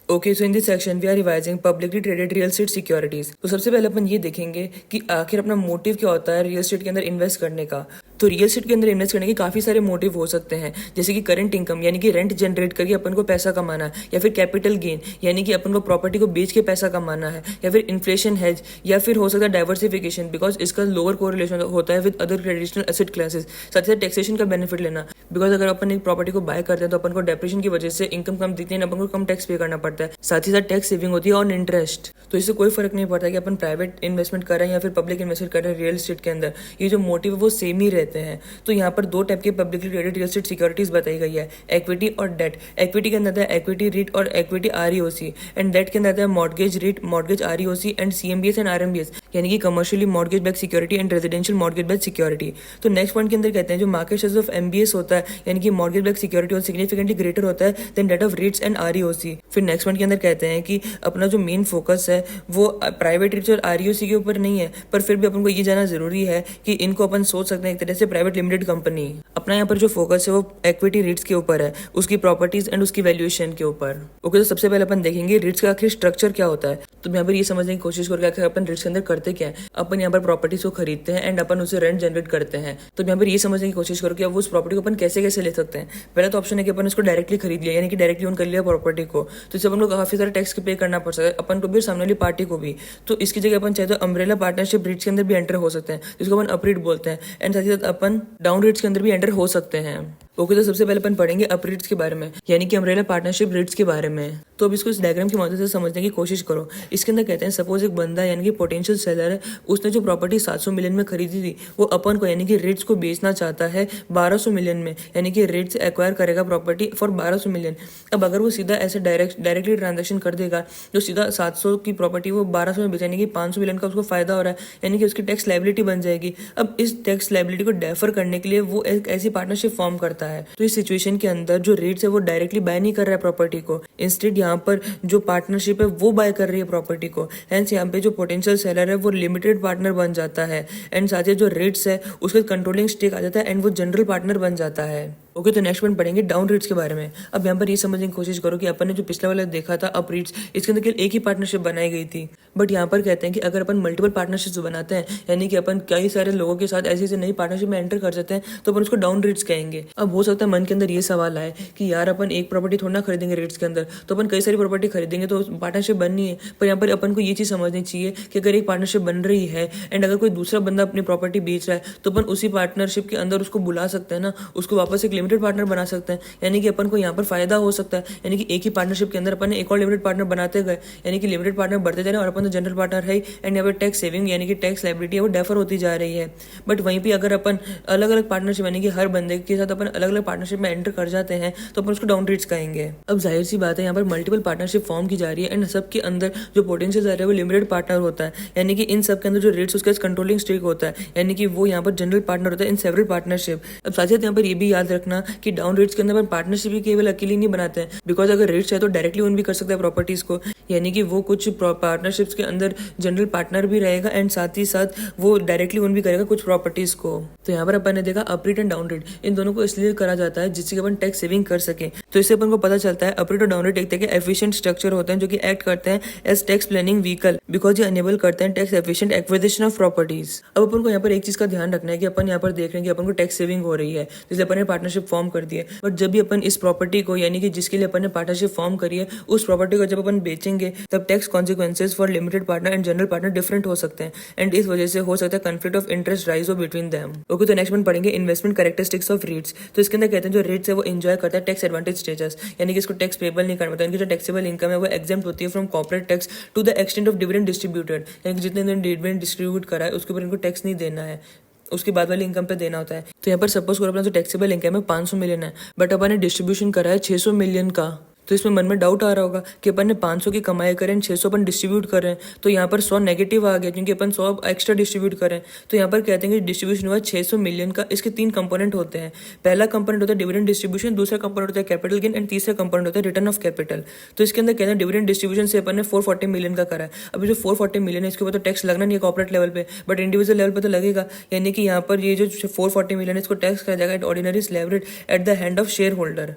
Okay, so in this section we are revising publicly traded real estate securities. तो सबसे पहले अपन ये देखेंगे कि आखिर अपना मोटिव क्या होता है रियल एस्टेट के अंदर इन्वेस्ट करने का। तो रियल एस्टेट के अंदर इन्वेस्ट करने के काफी सारे मोटिव हो सकते हैं, जैसे कि करंट इनकम यानी कि रेंट जनरेट करके अपन को पैसा कमाना है, या फिर कैपिटल गेन यानी कि अपन को प्रॉपर्टी को बेच के पैसा कमाना है, या फिर इन्फ्लेशन हेज, या फिर हो सकता है डाइवर्सिफिकेशन बिकॉज इसका लोअर कोरिलेशन होता है with other traditional asset classes. साथ ही साथ टैक्सेशन का बेनिफिट लेना, बिकॉज अगर अपन एक प्रॉपर्टी को बाय करते हैं तो अपन को डेप्रेशन की वजह से इनकम कम दिखती है, अपन को कम टैक्स पे करना पड़ता है। साथ ही साथ टैक्स सेविंग होती है ऑन इंटरेस्ट। तो इससे कोई फर्क नहीं पड़ता कि अपन प्राइवेट इन्वेस्टमेंट कर रहे हैं या फिर पब्लिक इन्वेस्टमेंट कर रहे हैं रियल एस्टेट के अंदर, ये जो मोटिव है वो सेम ही रहते हैं। तो यहाँ पर दो टाइप के publicly traded real estate securities बताई गई है, इक्विटी और डेट। इक्विटी के अंदर है इक्विटी रीट और इक्विटी आरईओसी, एंड डेट के अंदर है mortgage REIT, mortgage REOC and CMBS and RMBS यानी कि commercially mortgage back security and residential mortgage back security. तो नेक्स्ट पॉइंट के अंदर कहते हैं जो मार्केट शेयर ऑफ एमबीएस होता है यानी कि मॉर्गेज बैक सिक्योरिटी और सिग्निफिकेंटली ग्रेटर होता है than debt of REITs and REOC. फिर नेक्स्ट पॉइंट के अंदर कहते हैं कि अपना जो मेन फोकस है वो प्राइवेट रीट्स और आरईओसी के ऊपर नहीं है, पर फिर भी अपन को ये जानना जरूरी है कि इनको अपन सोच सकते हैं एक तरह से प्राइवेट लिमिटेड कंपनी। अपना यहाँ पर जो फोकस है वो इक्विटी रीट्स के ऊपर है, उसकी प्रॉपर्टीज एंड उसकी वैल्यूएशन के ऊपर। ओके, तो सबसे पहले अपन देखेंगे रीट्स का आखिर स्ट्रक्चर क्या होता है। तो यहाँ पर ये समझने की कोशिश करके आखिर अपन रीट्स के अंदर करते क्या है। अपन यहाँ पर प्रॉपर्टीज को खरीदते हैं एंड अपन उसे रेंट जनरेट करते हैं। तो यहाँ पर ये समझने की कोशिश करो कि अब उस प्रॉपर्टी को अपन कैसे कैसे ले सकते हैं। पहला तो ऑप्शन है कि अपन उसको डायरेक्टली खरीद लिया यानी कि डायरेक्टली ओन कर लिया प्रॉपर्टी को, तो इससे अपन को काफी सारा टैक्स पे करना पड़ सकता है, अपन को भी सामने वाली पार्टी को भी। तो इसकी जगह अपन चाहे तो अम्ब्रेला पार्टनरशिप रीट्स के अंदर भी एंटर हो सकते हैं, जिसको अपन अप रीट बोलते हैं, एंड साथ ही साथ अपन डाउन रीट्स के अंदर भी एंटर हो सकते हैं। ओके, तो सबसे पहले अपन पढ़ेंगे अप रीट्स के बारे में यानी कि अम्ब्रेला पार्टनरशिप रीट्स के बारे में। तो अब इसको इस डायग्राम की मदद से समझने की कोशिश करो। इसके अंदर कहते हैं सपोज एक बंदा यानी कि पोटेंशियल सेलर है, उसने जो प्रॉपर्टी 700 मिलियन में खरीदी थी वो अपन को यानी कि रीट्स को बेचना चाहता है 1200 मिलियन में, यानी कि रीट्स से एक्वायर करेगा प्रॉपर्टी फॉर 1200 मिलियन। अब अगर वो सीधा ऐसे डायरेक्टली ट्रांजेक्शन कर देगा, जो सीधा 700 की प्रॉपर्टी वो 1200 में बेचा यानी कि 500 मिलियन का उसको फायदा हो रहा है, यानी कि उसकी टैक्स लाइबिलिटी बन जाएगी। अब इस टैक्स लाइबिलिटी को डेफर करने के लिए वो एक ऐसी पार्टनरशिप फॉर्म करता है। तो इस सिचुएशन के अंदर जो रीट्स है वो डायरेक्टली बाय नहीं कर रहा है प्रॉपर्टी को, इंस्टेड यहाँ पर जो पार्टनरशिप है वो बाय कर रही है प्रॉपर्टी को। हेंस यहाँ पे जो पोटेंशियल सेलर है वो लिमिटेड पार्टनर बन जाता है, एंड साथ ही जो रीट्स है उसका कंट्रोलिंग स्टेक आ जाता है एंड वो जनरल पार्टनर बन जाता है। ओके, तो नेक्स्ट पॉइंट पढ़ेंगे डाउन रीट्स के बारे में। अब यहाँ पर ये समझने की कोशिश करो कि अपन ने जो पिछला वाला देखा था अप रीट्स, इसके अंदर केवल एक ही पार्टनरशिप बनाई गई थी, बट यहाँ पर कहते हैं कि अगर अपन मल्टीपल पार्टनरशिप बनाते हैं यानी कि अपन कई सारे लोगों के साथ ऐसी ऐसी नई पार्टनरशिप में एंटर कर सकते हैं, तो अपन उसको डाउन रीट्स कहेंगे। अब हो सकता है मन के अंदर ये सवाल आए कि यार अपन एक प्रॉपर्टी थोड़ा ना खरीदेंगे रीट्स के अंदर, तो अपन कई सारी प्रॉपर्टी खरीदेंगे तो पार्टनरशिप बननी है। पर यहाँ पर अपन को ये चीज समझनी चाहिए कि अगर एक पार्टनरशिप बन रही है एंड अगर कोई दूसरा बंदा अपनी प्रॉपर्टी बेच रहा है, तो अपन उसी पार्टनरशिप के अंदर उसको बुला सकते हैं ना, उसको वापस एक लिमिटेड पार्टनर बना सकते हैं, यानी कि अपन को यहाँ पर फायदा हो सकता है। यानी कि एक ही पार्टनरशिप के अंदर अपन एक और लिमिटेड पार्टनर बनाते गए, यानी कि लिमिटेड पार्टनर बढ़ते जा रहे हैं और अपन तो जनरल पार्टनर है, एंड यहाँ पर टैक्स सेविंग यानी कि टैक्स लाइबिलिटी है वो डेफर होती जा रही है। बट वहीं पे अगर अपन अलग अलग पार्टनरशिप यानी कि हर बंदे के साथ अपन अलग अलग पार्टनरशिप में एंटर कर जाते हैं, तो अपन उसको डाउन रीट्स कहेंगे। अब जाहिर सी बात है यहाँ पर मल्टीपल पार्टनरशिप फॉर्म की जा रही है एंड सबके अंदर जो पोटेंशियल है वो लिमिटेड पार्टनर होता है, यानी कि इन सब के अंदर जो रेट्स उसका कंट्रोलिंग स्टेक होता है, यानी कि वो यहाँ पर जनरल पार्टनर होता है इन सेवरल पार्टनरशिप। अब साथ ही यहाँ पर ये भी याद रखना कि डाउन रेट्स के अंदर अपन पार्टनरशिप भी केवल अकेले नहीं बनाते हैं, बिकॉज अगर रेट्स है तो डायरेक्टली ओन भी कर सकता है प्रॉपर्टीज को, यानी कि वो कुछ पार्टनरशिप्स के अंदर जनरल पार्टनर भी रहेगा एंड साथ ही साथ वो डायरेक्टली ओन भी करेगा कुछ प्रॉपर्टीज को। तो यहाँ पर अपन ने देखा up rate and down rate, इन दोनों को इसलिए करा जाता है जिससे अपन टैक्स सेविंग कर सके। तो इससे अपन को पता चलता है अप रेट और डाउन रेट एक तरह के एफिशिएंट स्ट्रक्चर होते हैं जो कि एक्ट करते हैं as tax planning vehicle, because ये अनेबल करते हैं tax efficient acquisition of properties. अब अपन को यहाँ पर एक चीज का ध्यान रखना है कि अपन यहाँ पर देख रहे हैं कि अपन को टैक्स सेविंग हो रही है, जिससे अपन ने पार्टनरशिप फॉर्म कर दी है, बट जब भी अपन इस प्रॉपर्टी को यानी कि जिसके लिए अपन ने पार्टनरशिप फॉर्म करी है उस प्रॉपर्टी को जब अपन बेचेंगे तब tax consequences for limited partner and general partner different हो सकते हैं, एंड इस वजह से हो सकता है कॉन्फ्लिक्ट ऑफ इंटरेस्ट राइज हो बिटवीन देम। ओके, तो नेक्स्ट अपन पढ़ेंगे इन्वेस्टमेंट कैरेक्टरिस्टिक्स ऑफ रीट्स। तो इसके अंदर कहते हैं जो रीट्स है वो एंजॉय करता है टैक्स एडवांटेज स्टेटस, यानी कि इसको टैक्स पेबल नहीं करना पड़ता, इनकी जो टैक्सेबल इनकम है वो एग्जेम्प्ट होती है from corporate tax to the extent of dividend distributed, यानी कि जितने दिन डिविडेंड डिस्ट्रीब्यूट करा है उसके ऊपर इनको टैक्स नहीं देना है, उसके बाद वाली इनकम पे देना होता है। तो यहाँ पर सपोज करो अपना जो टैक्सेबल इनकम है 500 मिलियन है, बट अपन ने डिस्ट्रीब्यूशन करा है 600 मिलियन का, तो इसमें मन में डाउट आ रहा होगा कि अपन ने 500 की कमाई करें 600 अपन डिस्ट्रीब्यूट कर रहे हैं, तो यहाँ पर 100 नेगेटिव आ गया क्योंकि अपन 100 एक्स्ट्रा डिस्ट्रीब्यूट करें। तो यहाँ पर कहते हैं कि डिस्ट्रीब्यूशन हुआ 600 मिलियन का, इसके 3 कंपोनेंट होते हैं। पहला कंपोनेंट होता है डिविडेंड डिस्ट्रीब्यूशन, दूसरा कंपोनेंट होता है कैपिटल गेन एंड तीसरा कंपोनेंट होता है रिटर्न ऑफ कैपिटल। तो इसके अंदर कहते हैं डिविडेंड डिस्ट्रीब्यूशन से अपन ने 440 मिलियन का करा है। अभी जो 440 मिलियन है इसके ऊपर तो टैक्स लगना नहीं है कॉर्पोरेट लेवल पे, बट इंडिविजुअल लेवल पे तो लगेगा, यानी कि यहाँ पर ये जो 440 मिलियन है इसको टैक्स करा जाएगा at ordinary slab rate at the hand of share holder.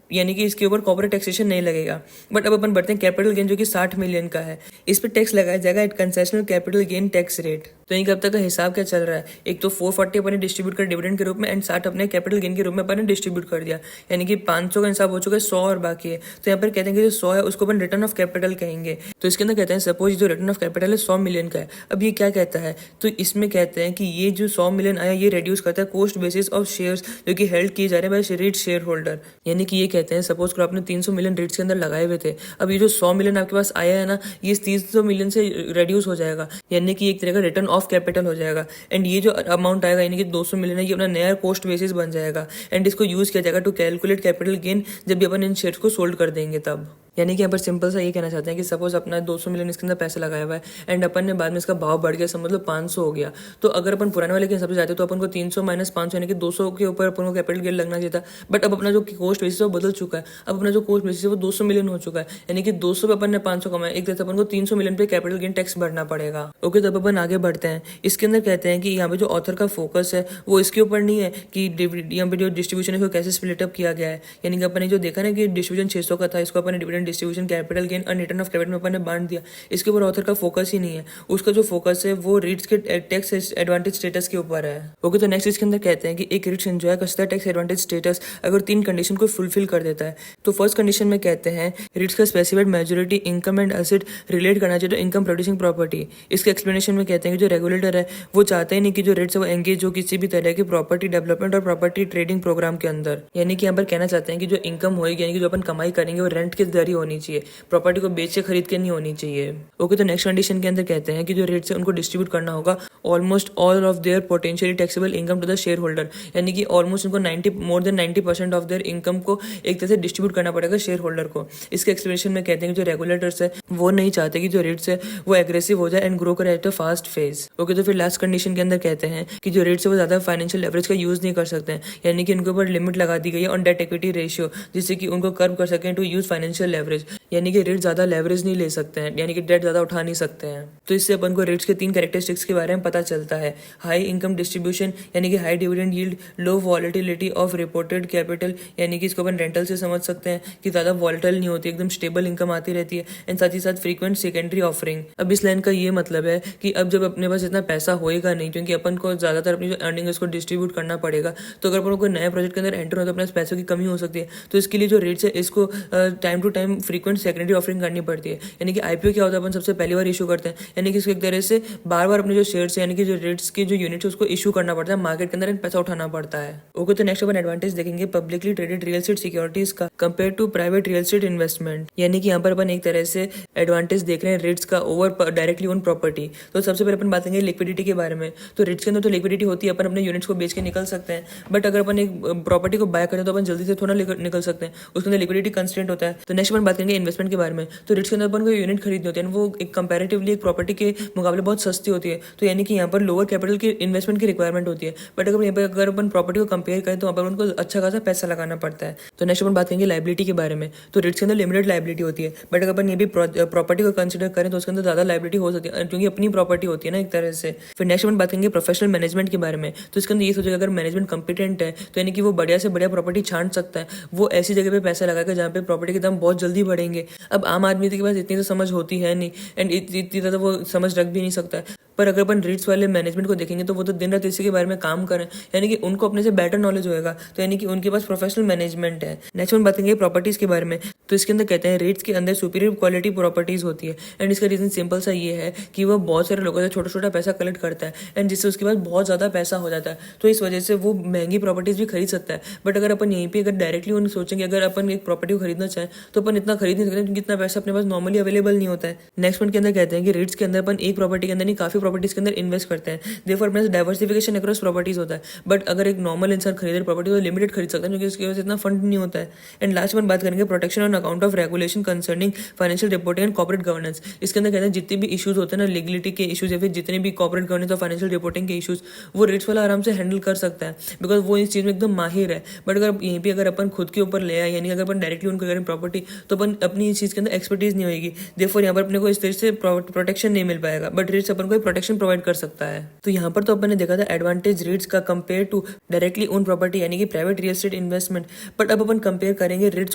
यानी कि इसके ऊपर कॉर्पोरेट टैक्सेशन नहीं लगेगा। बट अब अपन बढ़ते हैं कैपिटल गेन जो कि 60 मिलियन का है, इस पर टैक्स लगाया जाएगा at concessional capital gain tax rate. तो इनका अब तक का हिसाब क्या चल रहा है, एक तो 440 अपने डिस्ट्रीब्यूट कर डिविडेंड के रूप में एंड 60 अपने कैपिटल गेन के रूप में अपन ने डिस्ट्रीब्यूट कर दिया, यानी कि 500 का हिसाब हो चुका है, 100 और बाकी है। तो यहाँ पर कहते हैं कि जो 100 है उसको अपन रिटर्न ऑफ कैपिटल कहेंगे। तो इसके अंदर कहते हैं सपोज जो रिटर्न ऑफ कैपिटल है 100 मिलियन का है। अब ये क्या कहता है, तो इसमें कहते हैं कि ये जो 100 मिलियन आया ये रिड्यूस करता है कोस्ट बेसिस ऑफ शेयर्स जो कि हेल्ड किए जा रहे हैं बाय रिट शेयर होल्डर। यानी कि ये कहते हैं सपोज करो आपने 300 मिलियन रिट्स के अंदर लगाए हुए थे, अब ये जो 100 मिलियन आपके पास आया है ना, ये 300 मिलियन से रिड्यूस हो जाएगा, यानी कि एक तरह का रिटर्न ऑफ कैपिटल हो जाएगा। एंड ये जो अमाउंट आएगा यानी कि 200 मिलियन है, ये अपना नया कोस्ट बेसिस बन जाएगा एंड इसको यूज किया जाएगा टू कैलकुलेट कैपिटल गेन जब भी अपन इन शेयर्स को सोल्ड कर देंगे तब। यानी कि यहाँ पर सिंपल सा ये कहना चाहते हैं कि सपोज अपना 200 मिलियन इसके अंदर पैसा लगाया हुआ है एंड अपन ने बाद में इसका भाव बढ़ गया, समझ लो 500 हो गया। तो अगर अपन पुराने वाले के हिसाब से जाते तो अपन को 300 माइनस 500 यानी कि 200 के ऊपर अपन को कैपिटल गेन लगना चाहिए था। बट अब अपना जो कोस्ट बेसिस है वो बदल चुका है, अब अपना जो कोस्ट बेसिस है वो 200 मिलियन हो चुका है, यानी कि 200 पे अपन ने 500 कमाया, एक तरह से अपन को 300 मिलियन पे कैपिटल गेन टैक्स भरना पड़ेगा। ओके, तो अब अपन आगे बढ़ते हैं। इसके अंदर कहते हैं कि यहाँ पे जो ऑथर का फोकस है वो इसके ऊपर नहीं है कि यहाँ पे जो डिस्ट्रीब्यूशन है वो कैसे स्प्लिट अप किया गया है, यानी कि अपन ने जो देखा ना कि डिस्ट्रीब्यूशन 600 का था, इसको अपन ने डिविडेंड डिस्ट्रीब्यूशन कैपिटल गेन और रिटर्न ऑफ कैपिटल में अपन ने बांट दिया। इसके ऊपर ऑथर का फोकस ही नहीं है, उसका जो फोकस है वो रिट्स के टैक्स एडवांटेज स्टेटस के ऊपर है। ओके, तो नेक्स्ट इसके अंदर कहते हैं कि एक रिट्स एंजॉय करता है टैक्स एडवांटेज स्टेटस अगर 3 कंडीशन को फुलफिल कर देता है। तो फर्स्ट कंडीशन में कहते हैं रिट्स का specified majority income and asset relate करना चाहिए तो इनकम प्रोड्यूसिंग प्रॉपर्टी। इसके एक्सप्लेनेशन में कहते हैं कि जो रेगुलेटर है वो चाहता ही नहीं कि जो रिट्स है वो एंगेज हो किसी भी तरह की प्रॉपर्टी डेवलपमेंट और प्रॉपर्टी ट्रेडिंग प्रोग्राम के अंदर। यानी कि यहाँ पर कहना चाहते हैं कि जो इनकम होगी यानी कि जो अपन कमाई करेंगे वो रेंट के जरिए होनी चाहिए, प्रॉपर्टी को बेच के खरीद के नहीं होनी चाहिए। ओके, तो नेक्स्ट कंडीशन के अंदर कहते हैं कि जो रेट्स है उनको डिस्ट्रीब्यूट करना होगा almost all of their potentially taxable income to the share holder, यानी कि ऑलमोस्ट उनको more than 90% of their income को एक तरह से डिस्ट्रीब्यूट करना पड़ेगा शेयर होल्डर को। इसके एक्सप्लेनेशन में कहते हैं कि जो रेगुलेटर्स है वो नहीं चाहते कि जो रेट्स है वो एग्रेसिव हो जाए एंड ग्रो करे at a fast phase. Okay, तो फिर लास्ट कंडीशन के अंदर कहते हैं कि जो रेट्स है वो ज्यादा फाइनेंशियल लेवरेज का यूज नहीं कर सकते हैं, यानी कि उनके ऊपर लिमिट लगा दी गई है ऑन डेट इक्विटी रेशियो जिससे कि उनको कर्व कर सकें टू यूज फाइनेंशियल लेवरेज, यानी कि रेट ज्यादा लेवरेज नहीं ले सकते हैं, यानी कि डेट ज्यादा उठा नहीं सकते हैं। तो इससे अपन को रेट्स के 3 कैरेक्टरिस्टिक्स के बारे में पता चलता है, हाई इनकम डिस्ट्रीब्यूशन यानी कि high dividend yield, low volatility of reported capital, यानी कि इसको अपन रेंटल से समझ सकते हैं कि ज्यादा वॉलेटाइल नहीं होती, एकदम स्टेबल इनकम आती रहती है एंड साथ ही साथ फ्रीक्वेंट सेकेंडरी ऑफरिंग। अब इस लाइन का ये मतलब है कि अब जब अपने पास इतना पैसा होएगा नहीं क्योंकि अपन को ज्यादातर अपनी जो अर्निंग है उसको डिस्ट्रीब्यूट करना पड़ेगा, तो अगर अपन कोई नए प्रोजेक्ट के अंदर एंटर हो तो अपने पैसों की कमी हो सकती है। तो इसके लिए जो रेट्स है इसको time to time frequent secondary offering करनी पड़ती है, यानी कि आईपीओ क्या होता है अपन सबसे पहली बार इशू करते हैं, यानी कि इसको एक तरह से बार बार अपने जो शेयर्स है यानी कि जो रेट्स के जो यूनिट्स है उसको इशू करना पड़ता है, मार्केट के अंदर पैसा उठाना पड़ता है। ओके, तो नेक्स्ट अपन एडवांटेज देखेंगे publicly traded real estate securities का compare to private real estate investment, यानी कि यहाँ पर अपन एक तरह से एडवांटेज देख रहे हैं रेट्स का ओवर डायरेक्टली ओन प्रॉपर्टी। तो सबसे पहले अपन बात करेंगे लिक्विडिटी के बारे में। तो रेट्स के अंदर तो लिक्विडिटी होती है, अपन अपने यूनिट्स को बेच के निकल सकते हैं, बट अगर अपन एक प्रॉपर्टी को बाय करें तो अपन जल्दी से थोड़ा निकल सकते हैं, उसके अंदर लिक्विडिटी कंस्टेंट होता है। तो नेक्स्ट अपन बात करेंगे इन्वेस्टमेंट के बारे में। तो रेट्स के अंदर अपन को यूनिट खरीदनी होती है, वो एक कंपैरेटिवली एक प्रॉपर्टी के मुकाबले बहुत सस्ती होती है, तो यानी कि यहाँ पर लोअर कैपिटल की इन्वेस्टमेंट की रिक्वायरमेंट होती है। बट अगर यहाँ पर अगर अपन प्रॉपर्टी को कंपेयर करें तो वहाँ पर उनको अच्छा खासा पैसा लगाना पड़ता है। तो नेक्स्ट अपन बात करेंगे लाइबिलिटी के बारे में। तो रेट्स के अंदर लिमिटेड लाइबिलिटी होती है, बट अगर अपन ये भी प्रॉपर्टी को कंसिडर करें तो उसके अंदर ज्यादा लाइबिलिटी हो सकती है क्योंकि अपनी प्रॉपर्टी होती है ना एक तरह से। फिर नेक्स्ट अपन बात करेंगे प्रोफेशनल मैनेजमेंट के बारे में। तो इसके अंदर ये सोचेगा अगर मैनेजमेंट कॉम्पिटेंट है तो यानी कि वो बढ़िया से बढ़िया प्रॉपर्टी छांट सकता है, वो ऐसी जगह पे पैसा लगाकर जहाँ पे प्रॉपर्टी के दाम बहुत जल्दी बढ़ेंगे। अब आम आदमी के पास इतनी तो समझ होती है नहीं एंड इतनी ज्यादा वो समझ रख भी नहीं सकता है, पर अगर अपन रेट्स वाले मैनेजमेंट को देखेंगे तो वो तो दिन रात इसी के बारे में काम करें, यानी कि उनको अपने से बेटर नॉलेज होएगा, तो यानी कि उनके पास प्रोफेशनल मैनेजमेंट है। नेक्स्ट हम बात करेंगे प्रॉपर्टीज के बारे में। तो इसके अंदर कहते हैं रेट्स के अंदर सुपीरियर क्वालिटी प्रॉपर्टीज होती है एंड इसका रीजन सिंपल सा ये है कि वो बहुत सारे लोगों से छोटा छोटा पैसा कलेक्ट करता है एंड जिससे उसके पास बहुत ज्यादा पैसा हो जाता है, तो इस वजह से वो महंगी प्रॉपर्टीज भी खरीद सकता है। बट अगर अपन यहीं पे अगर डायरेक्टली उन सोचेंगे अगर अपन एक प्रॉपर्टी को खरीदना चाहें तो अपन इतना खरीद नहीं सकते क्योंकि इतना पैसा अपने पास नॉर्मली अवेलेबल नहीं होता है। नेक्स्ट पॉइंट के अंदर कहते हैं कि रेट्स के अंदर अपन एक प्रॉपर्टी के अंदर नहीं काफी प्रॉपर्टीज के अंदर इन्वेस्ट करते हैं, देयरफॉर अपने डाइवर्सिफिकेशन अक्रॉस प्रॉपर्टीज होता है। बट अगर एक नॉर्मल इंसान खरीदे प्रॉपर्टी तो लिमिटेड खरीद सकता है क्योंकि उसके पास इतना फंड नहीं होता है। एंड लास्ट वन बात करेंगे protection on account of regulation concerning financial reporting and corporate governance. इसके अंदर कहते हैं जितने भी इशूज होते हैं ना लीगलिटी के इशूज या फिर जितने भी कॉर्पोरेट गवर्नेंस और फाइनेंशियल रिपोर्टिंग के इशूज वो रेट्स वाला आराम से हैंडल कर सकता है बिकॉज वो इस चीज में एकदम माहिर है। बट अगर यहीं पे अगर अपन खुद के ऊपर ले आए यानी अगर अपन डायरेक्टली उनको करें प्रॉपर्टी तो अपन अपनी इस चीज के अंदर एक्सपर्टीज नहीं होगी, देयरफॉर यहाँ पर अपने को इस तरह से प्रोटेक्शन नहीं मिल पाएगा। बट रेट्स अपन को प्रोटेक्शन प्रोवाइड कर सकता है। तो यहाँ पर तो अपन ने देखा था एडवांटेज रेट्स का compare to directly own property यानी कि private real estate investment. But अब अपन कंपेयर करेंगे रेट्स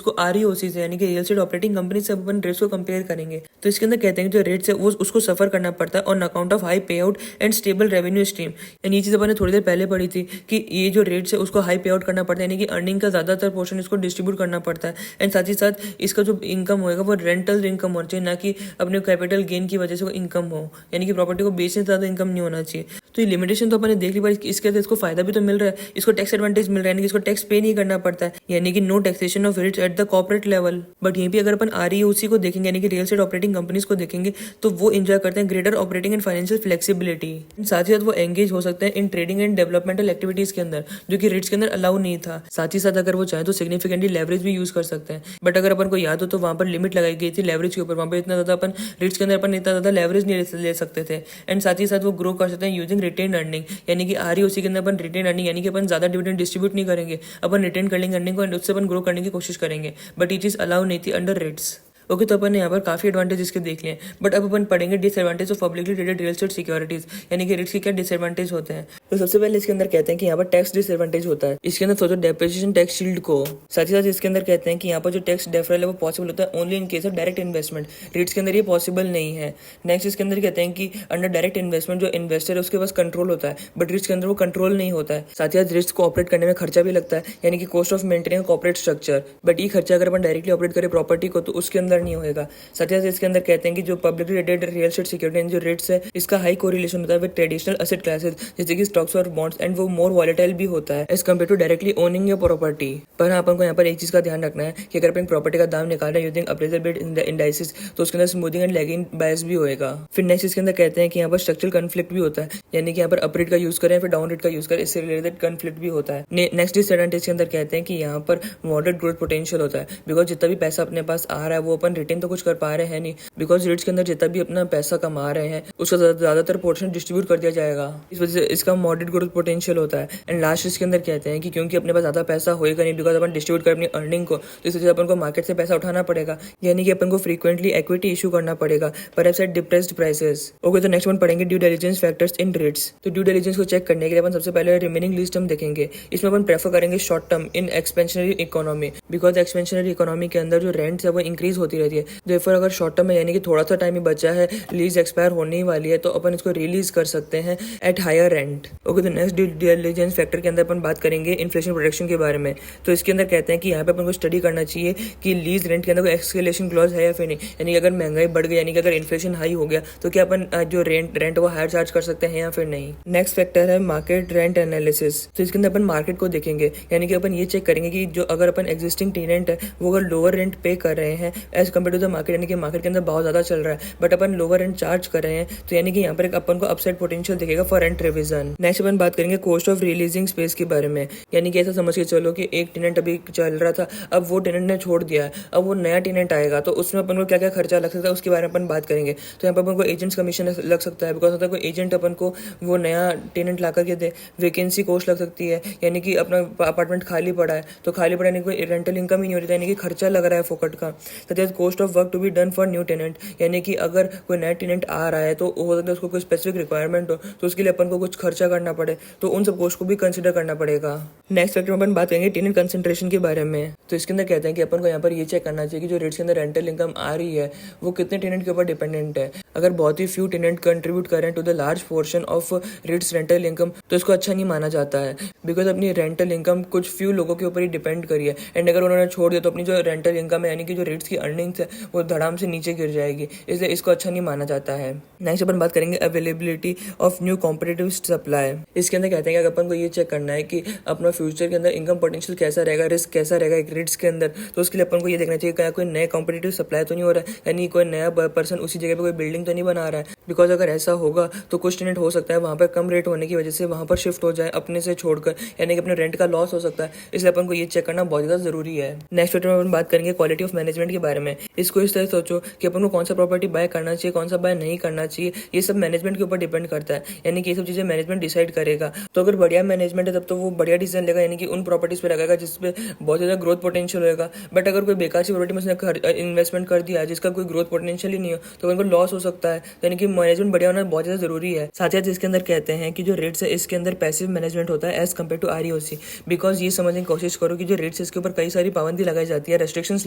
को आरईओसी से यानी कि रियल एस्टेट ऑपरेटिंग कंपनी से अपन रेट्स को कंपेयर करेंगे। तो इसके अंदर कहते हैं कि जो रेट्स है वो उसको सफर करना पड़ता है ऑन अकाउंट ऑफ हाई पे out and stable revenue stream. यानी ये चीज अपन ने थोड़ी देर पहले पढ़ी थी कि ये जो रेट्स है उसको हाई पे आउट करना पड़ता है यानी कि अर्निंग का ज्यादातर पोर्शन इसको डिस्ट्रीब्यूट करना पड़ता है। एंड साथ ही साथ इसका जो इनकम होगा वो रेंटल इनकम होना चाहिए, ना कि अपने कैपिटल गेन की वजह से वो इनकम हो, यानी कि प्रॉपर्टी को बेचने से ज्यादा इनकम नहीं होना चाहिए। तो ये लिमिटेशन तो अपन ने देख ली, पर इसके अंदर इसको फायदा भी तो मिल रहा है, इसको टैक्स एडवांटेज मिल रहा है, यानी कि इसको टैक्स पे नहीं करना पड़ता है, यानी कि no taxation of rates at the corporate level. But यहीं पे अगर अपन आरईओसी को देखेंगे यानी कि रियल एस्टेट ऑपरेटिंग कंपनीज को देखेंगे तो वो एंजॉय करते हैं greater operating and financial flexibility. साथ ही साथ वो एंगेज हो सकते हैं in trading and developmental activities के अंदर, जो कि रेट्स के अंदर अलाउ नहीं था। साथ ही साथ अगर वो चाहे तो सिग्निफिकेंटली लेवरेज भी यूज कर सकते हैं। बट अगर अपन को याद हो तो वहां पर लिमिट लगाई गई थी लेवरेज के ऊपर, वहां पर इतना ज्यादा अपन रेट्स के अंदर अपन इतना ज्यादा लेवरेज नहीं ले सकते थे। एंड साथ ही साथ वो ग्रो कर सकते हैं यूजिंग रिटेन अर्निंग, यानी कि आरईओसी के अंदर अपन रिटेन अर्निंग यानी कि अपन ज्यादा डिविडेंड डिस्ट्रीब्यूट नहीं करेंगे, अपन रिटेन कर लेंगे अर्निंग को एंड उससे अपन ग्रो करने की कोशिश करेंगे। बट ये चीज अलाउ नहीं थी अंडर रेट्स। ओके, तो अपन ने यहाँ पर काफी एडवांटेज इसके देख लिए। बट अब अपन पढ़ेंगे disadvantage of publicly traded real estate securities, यानी कि रेट्स के क्या डिसएडवांटेज होते हैं। तो सबसे पहले इसके अंदर कहते हैं कि यहाँ पर टैक्स डिसएडवांटेज होता है। इसके अंदर सोचो डेप्रिसिएशन टैक्स शील्ड को। साथ ही साथ इसके अंदर कहते हैं कि यहाँ पर जो टैक्स डेफरल है वो पॉसिबल होता है only in case of direct investment. Rates के अंदर ये पॉसिबल नहीं है। नेक्स्ट इसके अंदर कहते हैं कि अंडर डायरेक्ट इन्वेस्टमेंट जो इन्वेस्टर है उसके पास कंट्रोल होता है, बट रेट्स के अंदर वो कंट्रोल नहीं होता है। साथ ही साथ रेट्स को ऑपरेट करने में खर्चा भी लगता है, यानी कि cost of maintaining corporate structure. But ये खर्चा अगर अपन डायरेक्टली ऑपरेट करें प्रॉपर्टी को तो उसके अंदर नहीं होगा। साथ ही साथ इसके अंदर कहते हैं कि जो publicly traded real estate security जो रेट्स है इसका हाई कोरिलेशन होता है विद ट्रेडिशनल एसेट क्लासेस जैसे कि स्टॉक्स और बॉन्ड्स, एंड वो मोर वॉलेटाइल भी होता है as compare to directly owning your property. पर अपन को यहाँ पर एक चीज का ध्यान रखना है कि अगर अपन प्रॉपर्टी का दाम निकाल रहे हैं यूजिंग अप्रेजल बिड इंडाइसिस तो उसके अंदर स्मूथिंग एंड लैगिंग बायस भी होगा। फिर नेक्स्ट इसके अंदर कहते हैं कि यहाँ पर स्ट्रक्चरल कन्फ्लिक्ट भी होता है, यानी कि यहाँ पर अप रेट का यूज करें फिर डाउन रेट का यूज करें, इससे रिलेटेड कन्फ्लिक्ट भी होता है। नेक्स्ट डिसएडवांटेज के अंदर कहते हैं कि यहाँ पर मॉडरेट ग्रोथ पोटेंशियल होता है, बिकॉज जितना भी पैसा अपने पास आ रहा है वो अपन रिटेन तो कुछ कर पा रहे हैं नहीं, बिकॉज रेट्स के अंदर जितना भी अपना पैसा कमा रहे हैं उसका ज्यादातर पोर्शन डिस्ट्रीब्यूट कर दिया जाएगा, इस वजह से इसका मॉडरेट ग्रोथ पोटेंशियल होता है। एंड लास्ट इसके अंदर कहते हैं कि क्योंकि अपने पास ज्यादा पैसा होएगा नहीं बिकॉज अपन डिस्ट्रीब्यूट कर अपनी अर्निंग को, तो इस वजह से अपन को मार्केट से पैसा उठाना पड़ेगा, यानी कि अपन को फ्रीक्वेंटली इक्विटी इशू करना पड़ेगा perhaps at depressed prices. Okay, तो नेक्स्ट वन पढ़ेंगे due diligence factors in rates. तो ड्यू डिलिजेंस को चेक करने के लिए अपन सबसे पहले रिमेनिंग लीज टर्म देखेंगे। इसमें अपन प्रेफर करेंगे short term in expansionary economy, because expansionary economy के अंदर जो रेंट है वो इंक्रीज होती रहती है। देयरफॉर अगर शॉर्ट टर्म है यानी कि थोड़ा सा टाइम ही बचा है, लीज एक्सपायर होने ही वाली है, तो अपन इसको रिलीज कर सकते हैं एट हायर रेंट। ओके, तो नेक्स्ट ड्यू डिलिजेंस फैक्टर के अंदर अपन बात करेंगे इन्फ्लेशन प्रोटेक्शन के बारे में। तो इसके अंदर कहते हैं कि यहाँ पे अपन को स्टडी करना चाहिए कि लीज रेंट के अंदर कोई एक्सकेलेशन क्लॉज है या फिर नहीं, यानी कि अगर महंगाई बढ़ गई यानी कि अगर इन्फ्लेशन हाई हो गया तो क्या अपन जो रेंट वो हायर चार्ज कर सकते हैं या फिर नहीं। नेक्स्ट फैक्टर है मार्केट रेंट एनालिसिस। तो इसके अंदर अपन मार्केट को देखेंगे, यानी कि अपन ये चेक करेंगे कि जो अगर अपन एग्जिस्टिंग टेनेंट है वो अगर लोअर रेंट पे कर रहे हैं as compare to the market, यानी कि मार्केट के अंदर बहुत ज्यादा चल रहा है but upon lower rent charge कर रहे हैं, तो यानी कि यहाँ पर अपन को अपसाइड पोटेंशियल दिखेगा फॉर रेंट रिवीजन। नेक्स्ट अपन बात करेंगे कॉस्ट ऑफ रिलीजिंग स्पेस के बारे में, यानी कि ऐसा समझ के चलो कि एक टेनेंट अभी चल रहा था, अब वो टेनेंट ने छोड़ दिया है, अब वो नया टेनेंट आएगा तो उसमें अपन को क्या क्या खर्चा लग सकता है उसके बारे में अपन बात करेंगे। तो यहाँ पर अपन को एजेंट्स कमीशन लग सकता है, बिकॉज होता है कोई एजेंट अपन को वो नया टेनेंट ला करके दे। वैकेंसी कॉस्ट लग सकती है, यानी कि अपना अपार्टमेंट खाली पड़ा है तो खाली पड़ा, यानी कोई रेंटल इनकम ही नहीं हो रही, यानी कि खर्चा लग रहा है फोकट का। तथा cost of work to be done for new tenant, यानी कि अगर कोई नया टेनेंट आ रहा है तो हो सकता है उसको कोई स्पेसिफिक रिक्वायरमेंट हो तो उसके लिए अपन को कुछ खर्चा करना पड़े, तो उन सब कॉस्ट को भी कंसिडर करना पड़ेगा। नेक्स्ट फैक्टर में अपन बात करेंगे टेनेंट कंसंट्रेशन के बारे में। तो इसके अंदर कहते हैं कि अपन को यहाँ पर ये चेक करना चाहिए कि जो रेट्स के अंदर रेंटल इनकम आ रही है वो कितने टेनेंट के ऊपर डिपेंडेंट है। अगर बहुत ही फ्यू टेनेंट कंट्रीब्यूट करें to the large portion of rates rental income तो इसको अच्छा नहीं माना जाता है, बिकॉज अपनी रेंटल इनकम कुछ फ्यू लोगों के ऊपर ही डिपेंड करी है, एंड अगर उन्होंने छोड़ दिया तो अपनी जो रेंटल इनकम है यानी कि जो रेट्स की अर्निंग्स है वो धड़ाम से नीचे गिर जाएगी, इसलिए इसको अच्छा नहीं माना जाता है। नेक्स्ट अपन बात करेंगे availability of new competitive supply. इसके अंदर कहते हैं कि अपन को ये चेक करना है कि अपना फ्यूचर के अंदर इनकम पोटेंशियल कैसा रहेगा, रिस्क कैसा रहेगा एक रेट्स के अंदर, तो उसके लिए अपन को ये देखना चाहिए क्या कोई नया कॉम्पिटिटिव सप्लाई तो नहीं हो रहा है, यानी कोई नया पर्सन उसी जगह पे कोई बिल्डिंग तो नहीं बना रहा है, बिकॉज अगर ऐसा होगा तो कुछ टेनेंट हो सकता है वहाँ पर कम रेट होने की वजह से वहाँ पर शिफ्ट हो जाए अपने से छोड़कर, यानी कि अपने रेंट का लॉस हो सकता है, इसलिए अपन को ये चेक करना बहुत ज्यादा जरूरी है। नेक्स्ट में अपन बात करेंगे क्वालिटी ऑफ मैनेजमेंट के बारे में। इसको इस तरह सोचो कि अपन को कौन सा प्रॉपर्टी बाय करना चाहिए कौन सा बाय नहीं करना चाहिए, ये सब मैनेजमेंट के ऊपर डिपेंड करता है, यानी कि ये सब चीजें मैनेजमेंट डिसाइड करेगा। तो अगर बढ़िया मैनेजमेंट है तब तो वो बढ़िया डिसीजन लेगा, यानी कि उन प्रॉपर्टीज पे लगाएगा जिसपे बहुत ज्यादा ग्रोथ पोटेंशियल होगा। बट अगर कोई बेकार सी प्रॉपर्टी में उसने इन्वेस्टमेंट कर दिया जिसका कोई ग्रोथ पोटेंशियल ही नहीं हो तो उनको लॉस हो सकता है, यानी कि मैनेजमेंट बढ़िया होना बहुत ज्यादा जरूरी है। साथ ही साथ इसके अंदर कहते हैं कि जो रेट्स है इसके अंदर पैसिव मैनेजमेंट होता है एज कम्पेयर टू आरईओसी। बिकॉज ये समझने की कोशिश करो कि जो रेट्स है इसके ऊपर कई सारी पाबंदी लगाई जाती है, रेस्ट्रिक्शंस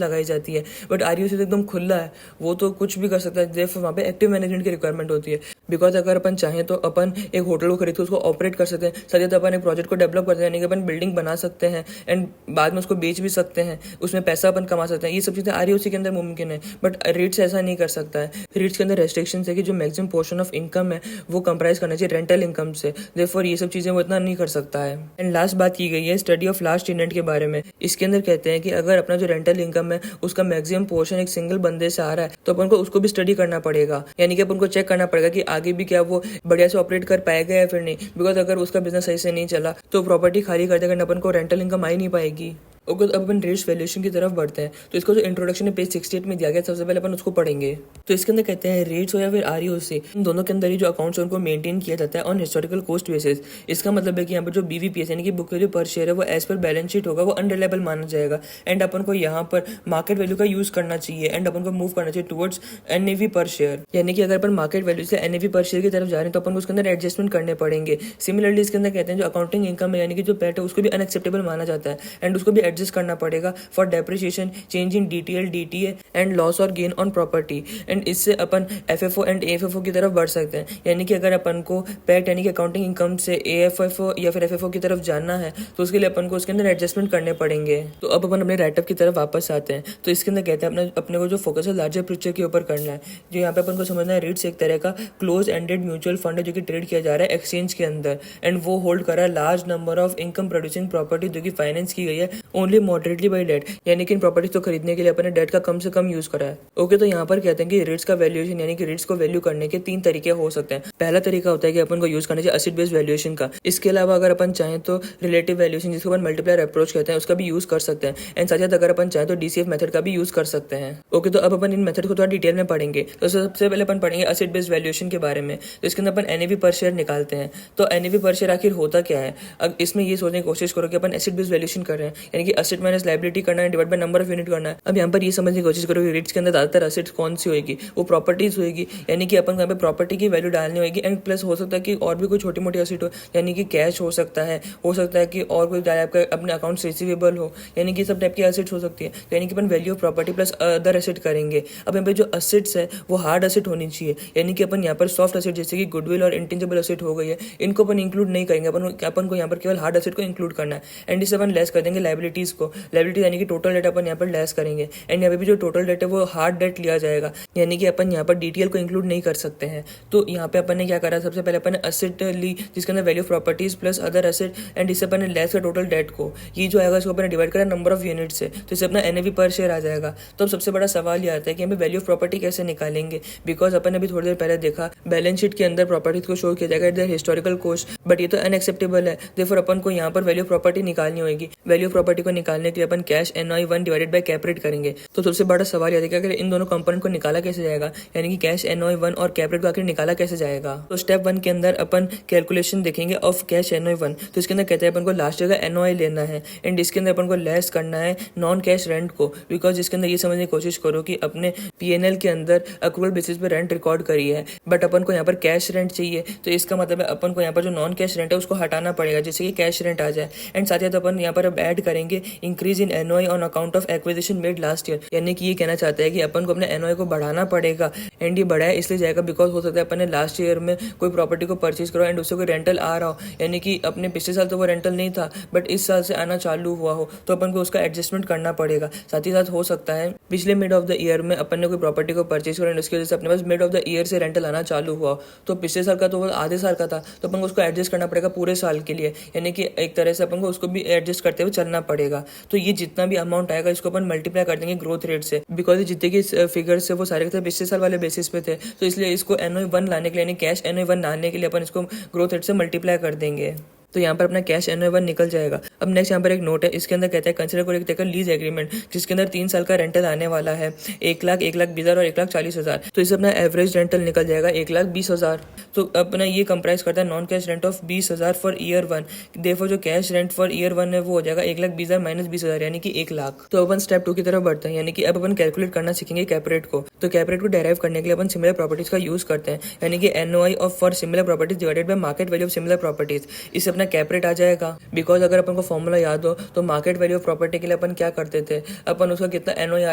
लगाई जाती है, बट आरईओसी तो एकदम खुला है, वो तो कुछ भी कर सकता है। वहाँ पे एक्टिव मैनेजमेंट की रिक्वायरमेंट होती है। बिकॉज अगर अपन चाहें तो अपन एक होटल को खरीद के उसको ऑपरेट कर सकते हैं, साथ ही अपन एक प्रोजेक्ट को डेवलप करते हैं, यानी कि अपन बिल्डिंग बना सकते हैं एंड बाद में उसको बेच भी सकते हैं, उसमें पैसा अपन कमा सकते हैं। ये सब चीजें आरईओसी के अंदर मुमकिन है, बट रीट्स ऐसा नहीं कर सकता है। रीट्स के अंदर रेस्ट्रिक्शन है कि जो मैक्सिमम पोर्शन ऑफ इनकम है वो कंप्राइज करना चाहिए रेंटल इनकम से, देयरफॉर ये सब चीजें वो इतना नहीं कर सकता है। एंड लास्ट बात की गई है स्टडी ऑफ लास्ट टेनेंट के बारे में। इसके अंदर कहते हैं कि अगर अपना जो रेंटल इनकम है उसका मैक्सिमम पोर्शन एक सिंगल बंदे से आ रहा है तो अपन को उसको भी स्टडी करना पड़ेगा, यानी कि अपन को चेक करना पड़ेगा कि आगे भी क्या वो बढ़िया से ऑपरेट कर पाएगा या फिर नहीं। बिकॉज अगर उसका बिजनेस सही से नहीं चला तो प्रॉपर्टी खाली करते करने अपन को रेंटल इनकम आ ही नहीं पाएगी। ओके, तो अब अपन रेट्स वैल्यूएशन की तरफ बढ़ते हैं। तो इसको जो इंट्रोडक्शन है पेज 68 में दिया गया, सबसे पहले अपन उसको पढ़ेंगे। तो इसके अंदर कहते हैं रेट्स हो या फिर आरईओसी, इन दोनों के अंदर ही जो अकाउंट्स है उनको मेंटेन किया जाता है ऑन हिस्टोरिकल कॉस्ट बेसिस। इसका मतलब है कि यहाँ पर जो बीवीपीएस यानी कि बुक वैल्यू पर शेयर है वो एज पर बैलेंस शीट होगा, वो अनरिलायबल माना जाएगा। एंड अपन को यहाँ पर मार्केट वैल्यू का यूज करना चाहिए एंड अपन को मूव करना चाहिए टुवर्ड्स एनएवी पर शेयर, यानी कि अगर अपन मार्केट वैल्यू से एनएवी पर शेयर की तरफ जा रहे हैं तो अपन को उसके अंदर एडजस्टमेंट करने पड़ेंगे। सिमिलरली इसके अंदर कहते हैं जो अकाउंटिंग इनकम है यानी कि जो पैट है उसको भी अनएक्सेप्टेबल माना जाता है एंड उसको भी एडजस्ट करना पड़ेगा for depreciation, change in DTL, DTA and loss और गेन ऑन प्रॉपर्टी। एंड इससे अपन एफएफओ एंड एएफएफओ की तरफ बढ़ सकते हैं, यानी कि अगर अपन को पैट यानी कि अकाउंटिंग इनकम से एएफएफओ या फिर एफएफओ की तरफ जाना है तो उसके लिए अपन को उसके अंदर एडजस्टमेंट करने पड़ेंगे। तो अब अपन अपने राइटअप की तरफ वापस आते हैं। तो इसके अंदर कहते हैं अपने को जो फोकस है लार्जर पिक्चर के ऊपर करना है। जो यहाँ पे अपन को समझना है रीट्स एक तरह का क्लोज एंडेड म्यूचुअल फंड है जो कि ट्रेड किया जा रहा है एक्सचेंज के अंदर, एंड वो होल्ड कर रहा है large number of income producing property जो कि फाइनेंस की गई है ओनली मॉडरेटली बाई डेट, यानी कि इन प्रॉपर्टीज को खरीदने के लिए अपने डेट का कम से कम यूज करा है। ओके, तो यहाँ पर कहते हैं कि रेट्स का वैल्यूएशन यानी कि रेट्स को वैल्यू करने के 3 तरीके हो सकते हैं। पहला तरीका होता है कि अपन को यूज करना चाहिए एसिड बेस्ड वैल्यूएशन का। इसके अलावा अगर अपन चाहें तो रिलेटिव वैल्यूएशन जिसको अपन मल्टीप्लायर अप्रोच कहते हैं उसका भी यूज कर सकते हैं। एंड साथ ही अगर अपन चाहें तो डीसीएफ मेथड का भी यूज कर सकते हैं। ओके, तो अब अपन इन मेथड को थोड़ा डिटेल में पढ़ेंगे। तो सबसे पहले अपन पढ़ेंगे एसिड बेस्ड वैल्यूएशन के बारे में। तो इसके अंदर अपन एनएवी पर शेयर निकालते हैं। तो एनएवी पर शेयर आखिर होता क्या है? अब इसमें ये सोचने की कोशिश करो कि अपन एसिड बेस्ड वैल्यूएशन कर रहे हैं, यानी कि एसेट माइनस लायबिलिटी करना है divide by number of unit करना है। अब यहाँ पर ये समझने की कोशिश करो कि रेट्स के अंदर ज्यादातर एसेट्स कौन सी होगी, वो प्रॉपर्टीज होगी, यानी कि अपन यहाँ पे प्रॉपर्टी की वैल्यू डालनी होगी। एंड प्लस हो सकता है कि और भी कोई छोटी मोटी एसेट हो, यानी कि कैश हो सकता है कि और कोई आपका अपने अकाउंट्स रिसीवेबल हो, यानी कि सब टाइप की एसेट्स हो सकती है। यानी कि अपन value of property plus other asset करेंगे। अब यहाँ पे जो एसेट्स है वो हार्ड एसेट होनी चाहिए, यानी कि अपन यहाँ पर सॉफ्ट एसेट जैसे कि गुडविल और इंटेंजिबल एसेट हो गई है इनको अपन इंक्लूड नहीं करेंगे। अपन को यहाँ पर केवल हार्ड एसेट को इंक्लूड करना है। एंड इससे अपन लेस कर देंगे लायबिलिटीज को। लायबिलिटी यानी कि टोटल डेट अपन यहाँ पर लेस करेंगे। एंड यहाँ पे भी जो टोटल डेट है वो हार्ड डेट लिया जाएगा, यानी कि अपन यहाँ पर डीटीएल को इंक्लूड नहीं कर सकते हैं। तो यहाँ पे अपन ने क्या करा, सबसे पहले अपन ने एसेट ली जिसके अंदर value of properties plus other asset, and इससे अपन ने लेस का टोटल डेट को, ये जो आएगा इसको अपन ने डिवाइड करा नंबर ऑफ यूनिट से, तो इससे अपना एनएवी पर शेयर आ जाएगा। तो अब सबसे बड़ा सवाल ये आता है कि हमें वैल्यू ऑफ प्रॉपर्टी कैसे निकालेंगे, बिकॉज अपन ने भी थोड़ी देर पहले देखा बैलेंस शीट के अंदर प्रॉपर्टीज को शो किया जाएगा at the historical cost, but ये तो अनएक्सेप्टेबल है। देयरफॉर अपन को यहाँ पर वैल्यू ऑफ प्रॉपर्टी निकालनी होगी। वैल्यू ऑफ प्रॉपर्टी को निकालने के लिए अपन cash NOI 1 divided by cap rate करेंगे। तो सबसे बड़ा सवाल यह है कि अगर इन दोनों कंपोनेंट को निकाला कैसे जाएगा, यानी कि कैश एनओआई 1 और कैप रेट को आखिर निकाला कैसे जाएगा। तो स्टेप 1 के अंदर अपन कैलकुलेशन देखेंगे ऑफ कैश एनओआई 1। तो इसके अंदर कहते हैं अपन को लास्ट ईयर का एनओआई लेना है एंड इसके अंदर अपन को लेस करना है नॉन कैश रेंट को, बिकॉज इसके अंदर ये समझने की कोशिश करो कि अपने पीएनएल के अंदर अक्रूवल बेसिस पे रेंट रिकॉर्ड करी है, बट अपन को यहाँ पर कैश रेंट चाहिए। तो इसका मतलब है अपन को यहाँ पर जो नॉन कैश रेंट है उसको हटाना पड़ेगा जिससे कि कैश रेंट आ जाए। एंड साथ ही अपन यहाँ पर अब ऐड करेंगे increase in NOI on account of acquisition made last year, यानी कि ये कहना चाहता है कि अपन को अपने एनओआई को बढ़ाना पड़ेगा। एंड ये बढ़ाया इसलिए जाएगा बिकॉज हो सकता है अपन ने लास्ट ईयर में कोई प्रॉपर्टी को परचेज करो एंड उससे कोई रेंटल आ रहा हो, यानी कि अपने पिछले साल तो वो रेंटल नहीं था बट इस साल से आना चालू हुआ हो, तो अपन को उसका एडजस्टमेंट करना पड़ेगा। साथ ही साथ हो सकता है पिछले मिड ऑफ द ईयर में अपन ने कोई प्रॉपर्टी को परचेज करा एंड उसकी वजह से अपने पास मिड ऑफ द ईयर से रेंटल आना चालू हुआ, तो पिछले साल का तो वो आधे साल का था, तो अपन को उसको एडजस्ट करना पड़ेगा पूरे साल के लिए, यानी कि एक तरह से अपन को उसको भी एडजस्ट करते हुए चलना पड़ेगा। तो ये जितना भी अमाउंट आएगा इसको अपन मल्टीप्लाई कर देंगे ग्रोथ रेट से, बिकॉज जितने की फिगर्स है वो सारे के पिछले साल वाले बेसिस पे थे, तो इसलिए इसको एनओआई 1 लाने के लिए यानी कैश एनओआई 1 लाने के लिए अपन इसको ग्रोथ रेट से मल्टीप्लाई कर देंगे। तो यहाँ पर अपना कैश NOI 1 निकल जाएगा। अब नेक्स्ट यहाँ पर एक नोट है, इसके अंदर कहते हैं कंसिडर करो एक तरह का लीज एग्रीमेंट जिसके अंदर 3 साल का रेंटल आने वाला है, 1,00,000, 1,20,000 और 1,40,000। तो इससे अपना एवरेज रेंटल निकल जाएगा 1,20,000। तो अपना ये कंप्राइज करता है non cash rent of 20,000 for year 1। Therefore जो कैश रेंट फॉर ईयर 1 है वो हो जाएगा 1,20,000 माइनस 20,000 यानी कि 1,00,000। तो अपन स्टेप 2 की तरफ बढ़ते हैं, यानी कि अब अपन कैलकुलेट करना सीखेंगे कैप रेट को। तो कैप रेट को डेराइव करने के लिए अपन सिमिलर प्रॉपर्टीज का यूज करते हैं, यानी कि NOI of for similar properties divided by market value of similar properties. इससे अपना कैप रेट आ जाएगा। बिकॉज अगर अपन को फॉर्मूला याद हो तो मार्केट वैल्यू ऑफ प्रॉपर्टी के लिए अपन क्या करते थे, अपन उसका कितना NOI आ रहा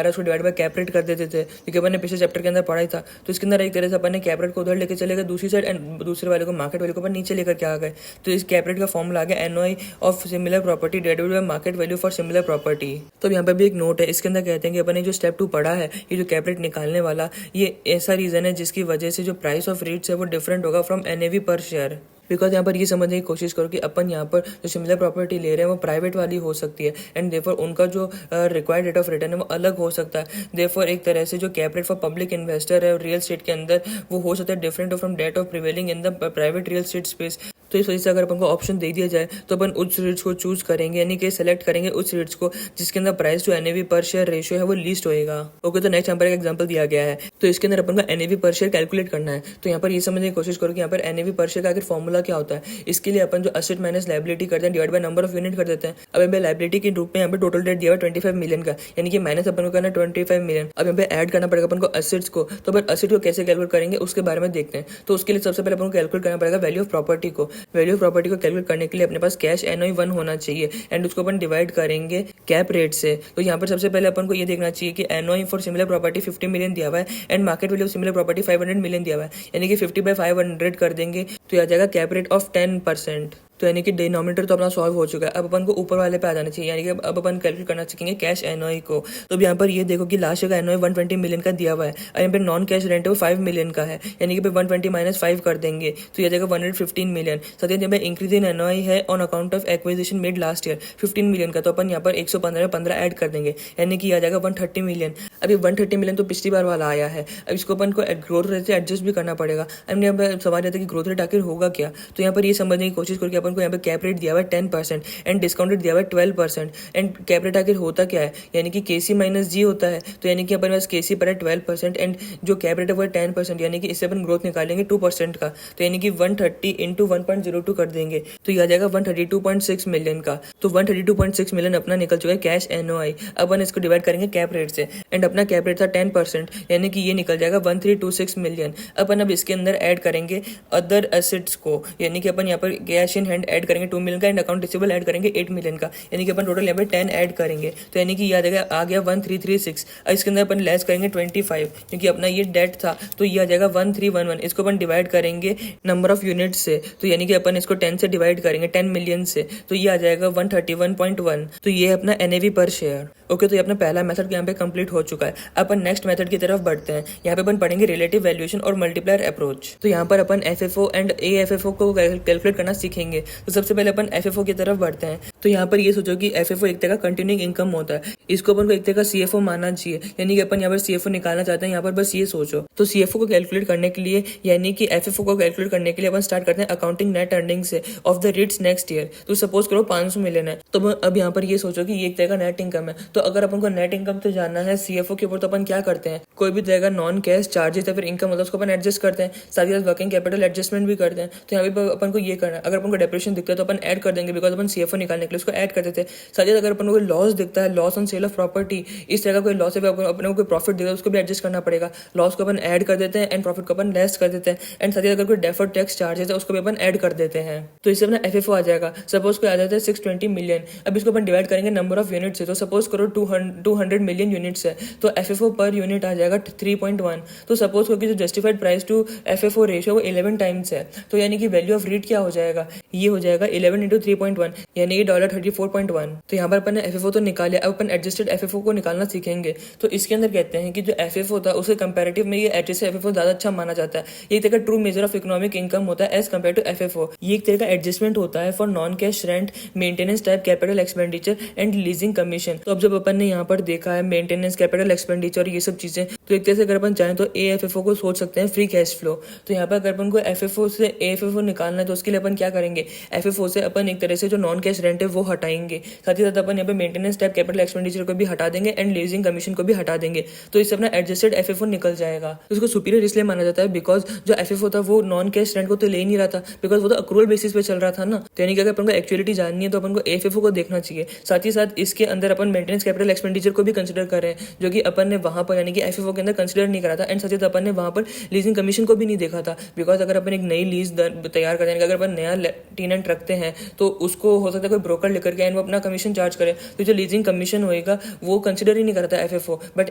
है उसको डिवाइड बाय कैप रेट कर देते थे, क्योंकि अपन ने पिछले चैप्टर के अंदर पढ़ा ही था। तो इसके अंदर एक तरह से अपन ने कैप रेट को उधर लेके चले गए दूसरी साइड, एंड दूसरे वाले को मार्केट वैल्यू को अपन नीचे लेकर के आ गए। तो इस कैप रेट का फॉर्मूला आ गया NOI of similar property divided by market value for similar property. तो यहाँ पे भी एक नोट है, इसके अंदर कहते हैं कि अपन ने जो स्टेप 2 पढ़ा है, ये जो कैप रेट निकालने वाला, ये ऐसा रीजन है जिसकी वजह से जो प्राइस ऑफ रीट्स है वो डिफरेंट होगा फ्रॉम NAV पर शेयर। बिकॉज यहाँ पर ये समझने की कोशिश करो कि अपन यहाँ पर जो सिमिलर प्रॉपर्टी ले रहे हैं वो प्राइवेट वाली हो सकती है, एंड देयरफॉर उनका जो रिक्वायर्ड रेट ऑफ रिटर्न है वो अलग हो सकता है। देयरफॉर एक तरह से जो cap rate for public investor है रियल एस्टेट के अंदर वो हो सकता है different from that of prevailing in the private real estate space. तो इस वजह से अगर अपन को ऑप्शन दे दिया जाए तो अपन उस रीट्स को चूज करेंगे, यानी कि सेलेक्ट करेंगे उस रीट्स को जिसके अंदर प्राइस टू NAV पर शेयर रेशियो है वो लीस्ट होएगा। ओके, तो नेक्स्ट यहाँ पर एक एग्जांपल दिया गया है, तो इसके अंदर अपन को NAV पर शेयर कैलकुलेट करना है। तो यहाँ पर ये समझने की कोशिश करो कि यहाँ पर NAV पर शेयर का आखिर फॉर्मूला क्या होता है। इसके लिए अपन जो असेट माइनस लायबिलिटी करते हैं divide by number of unit कर देते हैं। अब यहाँ पे लायबिलिटी के रूप में यहाँ पे टोटल डेट दिया हुआ 25 मिलियन का, यानी कि माइनस अपन को करना 25 मिलियन। अब यहाँ पे ऐड करना पड़ेगा अपन को असेट्स को। तो अपन असेट को कैसे कैलकुलेट करेंगे उसके बारे में देखते हैं। तो उसके लिए सबसे पहले अपन को कैलकुलेट करना पड़ेगा वैल्यू ऑफ प्रॉपर्टी को। वैल्यू ऑफ प्रॉपर्टी को कैलकुलेट करने के लिए अपने पास कैश NOI 1 होना चाहिए, एंड उसको अपन डिवाइड करेंगे कैप रेट से। तो यहाँ पर सबसे पहले अपन को ये देखना चाहिए कि NOI for similar property 50 million दिया हुआ है, and market value of similar property 500 million दिया हुआ है, यानी कि 50/500 कर देंगे तो यह आ जाएगा कैप रेट ऑफ 10%। तो यानी कि डिनोमिनेटर तो अपना सॉल्व हो चुका है। अब अपन को ऊपर वाले पे आ जाना चाहिए, यानी कि अब अपन कैलकुलेट करना सीखेंगे कैश NOI को। तो अब यहाँ पर ये देखो कि लास्ट ईयर का NOI 120 मिलियन का दिया हुआ है, और यहाँ पे नॉन कैश रेंट है वो 5 मिलियन का है, यानी कि 120 माइनस 5 कर देंगे तो यह जाएगा 115 मिलियन। साथ ही यहाँ पे इंक्रीज इन NOI है on account of acquisition made last year 15 million का, तो अपन यहाँ पर 115 ऐड कर देंगे, यानी कि आ जाएगा 130 मिलियन। अभी 130 मिलियन तो पिछली बार वाला आया है, अब इसको अपन को ग्रोथ रेट से एडजस्ट भी करना पड़ेगा। अब यहाँ पर सवाल रहता है कि ग्रोथ रेट आखिर होगा क्या। तो यहाँ पर ये समझने की कोशिश करो कि अपन को यहाँ पे कैप रेट दिया हुआ है 10% एंड डिस्काउंट रेट दिया हुआ है 12%, एंड कैप रेट आखिर होता क्या है, यानी कि KC माइनस G होता है। तो यानी कि अपन पास KC पर है 12% एंड जो कैप रेट है वो है 10%, यानी कि इससे अपन ग्रोथ निकालेंगे 2% का, तो यानी कि 130 इंटू 1.02 कर देंगे तो यह आ जाएगा 132.6 मिलियन का। तो 132.6 मिलियन अपना निकल चुका है कैश NOI। अपन इसको डिवाइड करेंगे कैप रेट से, एंड अपना कैप रेट था 10%, यानी कि ये निकल जाएगा 1326 मिलियन। अपन अब इसके अंदर ऐड करेंगे अदर एसेट्स को, यानी कि अपन यहाँ पर कैश इन हैंड ऐड करेंगे 2 मिलियन का, एंड अकाउंट रिसीवेबल ऐड करेंगे 8 मिलियन का, यानी कि अपन टोटल यहाँ पे 10 ऐड करेंगे, तो यानी कि याद आ गया 1336। इसके अंदर अपन लेस करेंगे 25, क्योंकि अपना ये डेट था, तो ये आ जाएगा 1311। इसको अपन डिवाइड करेंगे नंबर ऑफ यूनिट से, तो यानी कि अपन इसको 10 से डिवाइड करेंगे 10 मिलियन से, तो ये आ जाएगा 131.1। तो ये है अपना NAV पर शेयर। ओके, तो ये अपना पहला मेथड यहाँ पे कंप्लीट हो चुका है। अपन नेक्स्ट मेथड की तरफ बढ़ते हैं। यहाँ पे अपन पढ़ेंगे रिलेटिव वैल्यूएशन और मल्टीप्लायर अप्रोच। तो यहाँ पर अपन FFO एंड AFFO को कैलकुलेट करना सीखेंगे। तो सबसे पहले अपन FFO की तरफ बढ़ते हैं। तो यहाँ पर ये सोचो कि FFO एक तरह का कंटिन्यूइंग इनकम होता है, इसको अपन को एक तरह का CFO मानना चाहिए, यानी कि अपन यहाँ पर CFO निकालना चाहते हैं। यहाँ पर बस ये सोचो, तो CFO को कैलकुलेट करने के लिए, यानी कि FFO को कैलकुलेट करने के लिए अपन स्टार्ट करते हैं अकाउंटिंग नेट अर्निंग से of the REITs next year. तो सपोज करो 500 मिलियन है, तो अब यहाँ पर ये सोचो कि ये एक तरह का नेट इनकम है। तो अगर अपन को नेट इनकम तो जानना है CFO के ऊपर, तो अपन क्या करते हैं, कोई भी तरह का नॉन कैश चार्जेस या फिर इनकम मतलब उसको अपन एडजस्ट करते हैं, साथ ही साथ वर्किंग कैपिटल एडजस्टमेंट भी करते हैं। तो यहाँ पे अपन को ये करना है, अगर अपन को डेप्रेशन दिखता है तो अपन ऐड कर देंगे, बिकॉज अपन CFO निकालने के लिए उसको ऐड करते थे। साथ ही अगर अपन को लॉस दिखता है, loss on sale of property, इस तरह का कोई लॉस है, अपने को कोई प्रॉफिट दिखता है उसको भी एडजस्ट करना पड़ेगा। लॉस को अपन ऐड कर देते हैं एंड प्रॉफिट को अपन लेस कर देते हैं, एंड साथ ही अगर कोई डेफर्ड टैक्स चार्जेस है उसको भी अपन ऐड कर देते हैं। तो इससे अपना FFO आ जाएगा। सपोज कोई आ जाता है 620 मिलियन, अब इसको अपन डिवाइड करेंगे नंबर ऑफ यूनिट से। तो सपोज करो 200 मिलियन यूनिट्स है, तो FFO पर यूनिट आ जाएगा 3.1। तो सपोज करो कि जो justified price to FFO ratio वो 11 टाइम्स है, तो यानी कि वैल्यू ऑफ REIT क्या हो जाएगा, ये हो जाएगा 11 इंटू 3.1, यानी कि $34.1। तो यहाँ पर अपन ने FFO तो निकाले, अब अपन एडजस्टेड FFO को निकालना सीखेंगे। तो इसके अंदर कहते हैं कि जो FFO था उसके कंपैरेटिव में ये एडजस्टेड FFO ज्यादा अच्छा माना जाता है। ये एक तरह का true measure of economic income होता है एज कम्पेयर टू FFO। ये एक तरह का एडजस्टमेंट होता है for non cash rent, maintenance type capital expenditure and leasing commission. तो अब जब अपन ने यहाँ पर देखा है मेंटेनेंस, कैपिटल एक्सपेंडिचर, ये सब चीजें, तो एक तरह से अगर अपन चाहें तो AFFO को सोच सकते हैं फ्री कैश फ्लो। तो यहाँ पर अगर अपन को FFO से AFFO निकालना है तो उसके लिए अपन क्या करेंगे, FFO से अपन एक तरह से जो नॉन कैश रेंट है वो हटाएंगे, साथ ही साथ अपन यहाँ पे मेंटेनेंस टाइप कैपिटल एक्सपेंडिचर को भी हटा देंगे एंड लीजिंग कमीशन को भी हटा देंगे। तो इससे अपना एडजस्टेड FFO निकल जाएगा। तो उसको सुपीरियर इसलिए माना जाता है बिकॉज जो FFO था वो नॉन कैश रेंट को तो ले नहीं रहा था, बिकॉज वो तो अक्रूवल बेसिस पे चल रहा था ना। तो यानी कि अगर अपन को एक्चुअलिटी जाननी है तो अपन को AFFO को देखना चाहिए। साथ ही साथ इसके अंदर अपन मेंटेनेंस कैपिटल एक्सपेंडिचर को भी कंसिडर कर रहे हैं, जो कि अपन ने वहां पर यानी कि FFO के अंदर कंसिडर नहीं करा था। एंड साथ ही साथ अपन ने वहां पर लीजिंग कमीशन को भी नहीं देखा था, बिकॉज अगर अपन एक नई लीज तैयार करते हैं, अगर अपन नया टेनेंट रखते हैं तो उसको हो सकता है कोई ब्रोकर लेकर के एंड वो अपना कमीशन चार्ज करे, तो जो लीजिंग कमीशन होएगा वो कंसिडर ही नहीं करता FFO, बट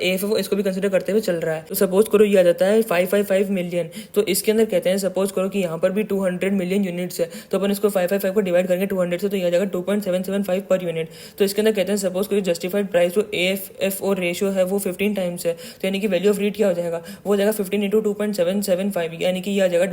AFFO इसको भी कंसिडर करते हुए चल रहा है। तो सपोज करो ये आ जाता है 555 मिलियन, तो इसके अंदर कहते हैं सपोज करो कि यहाँ पर भी 200 मिलियन यूनिट्स है, तो अपन इसको 555 को डिवाइड करेंगे 200 से, तो यह आ जाएगा 2.775 पर यूनिट। तो इसके अंदर कहते हैं सपोज करो जस्टिफाइड प्राइस जो AFFO रेशियो है वो 15 टाइम्स है, तो यानी कि वैल्यू ऑफ रीट क्या हो जाएगा, वो हो जाएगा 15 इंटू 2.775, यानी कि ये आ जाएगा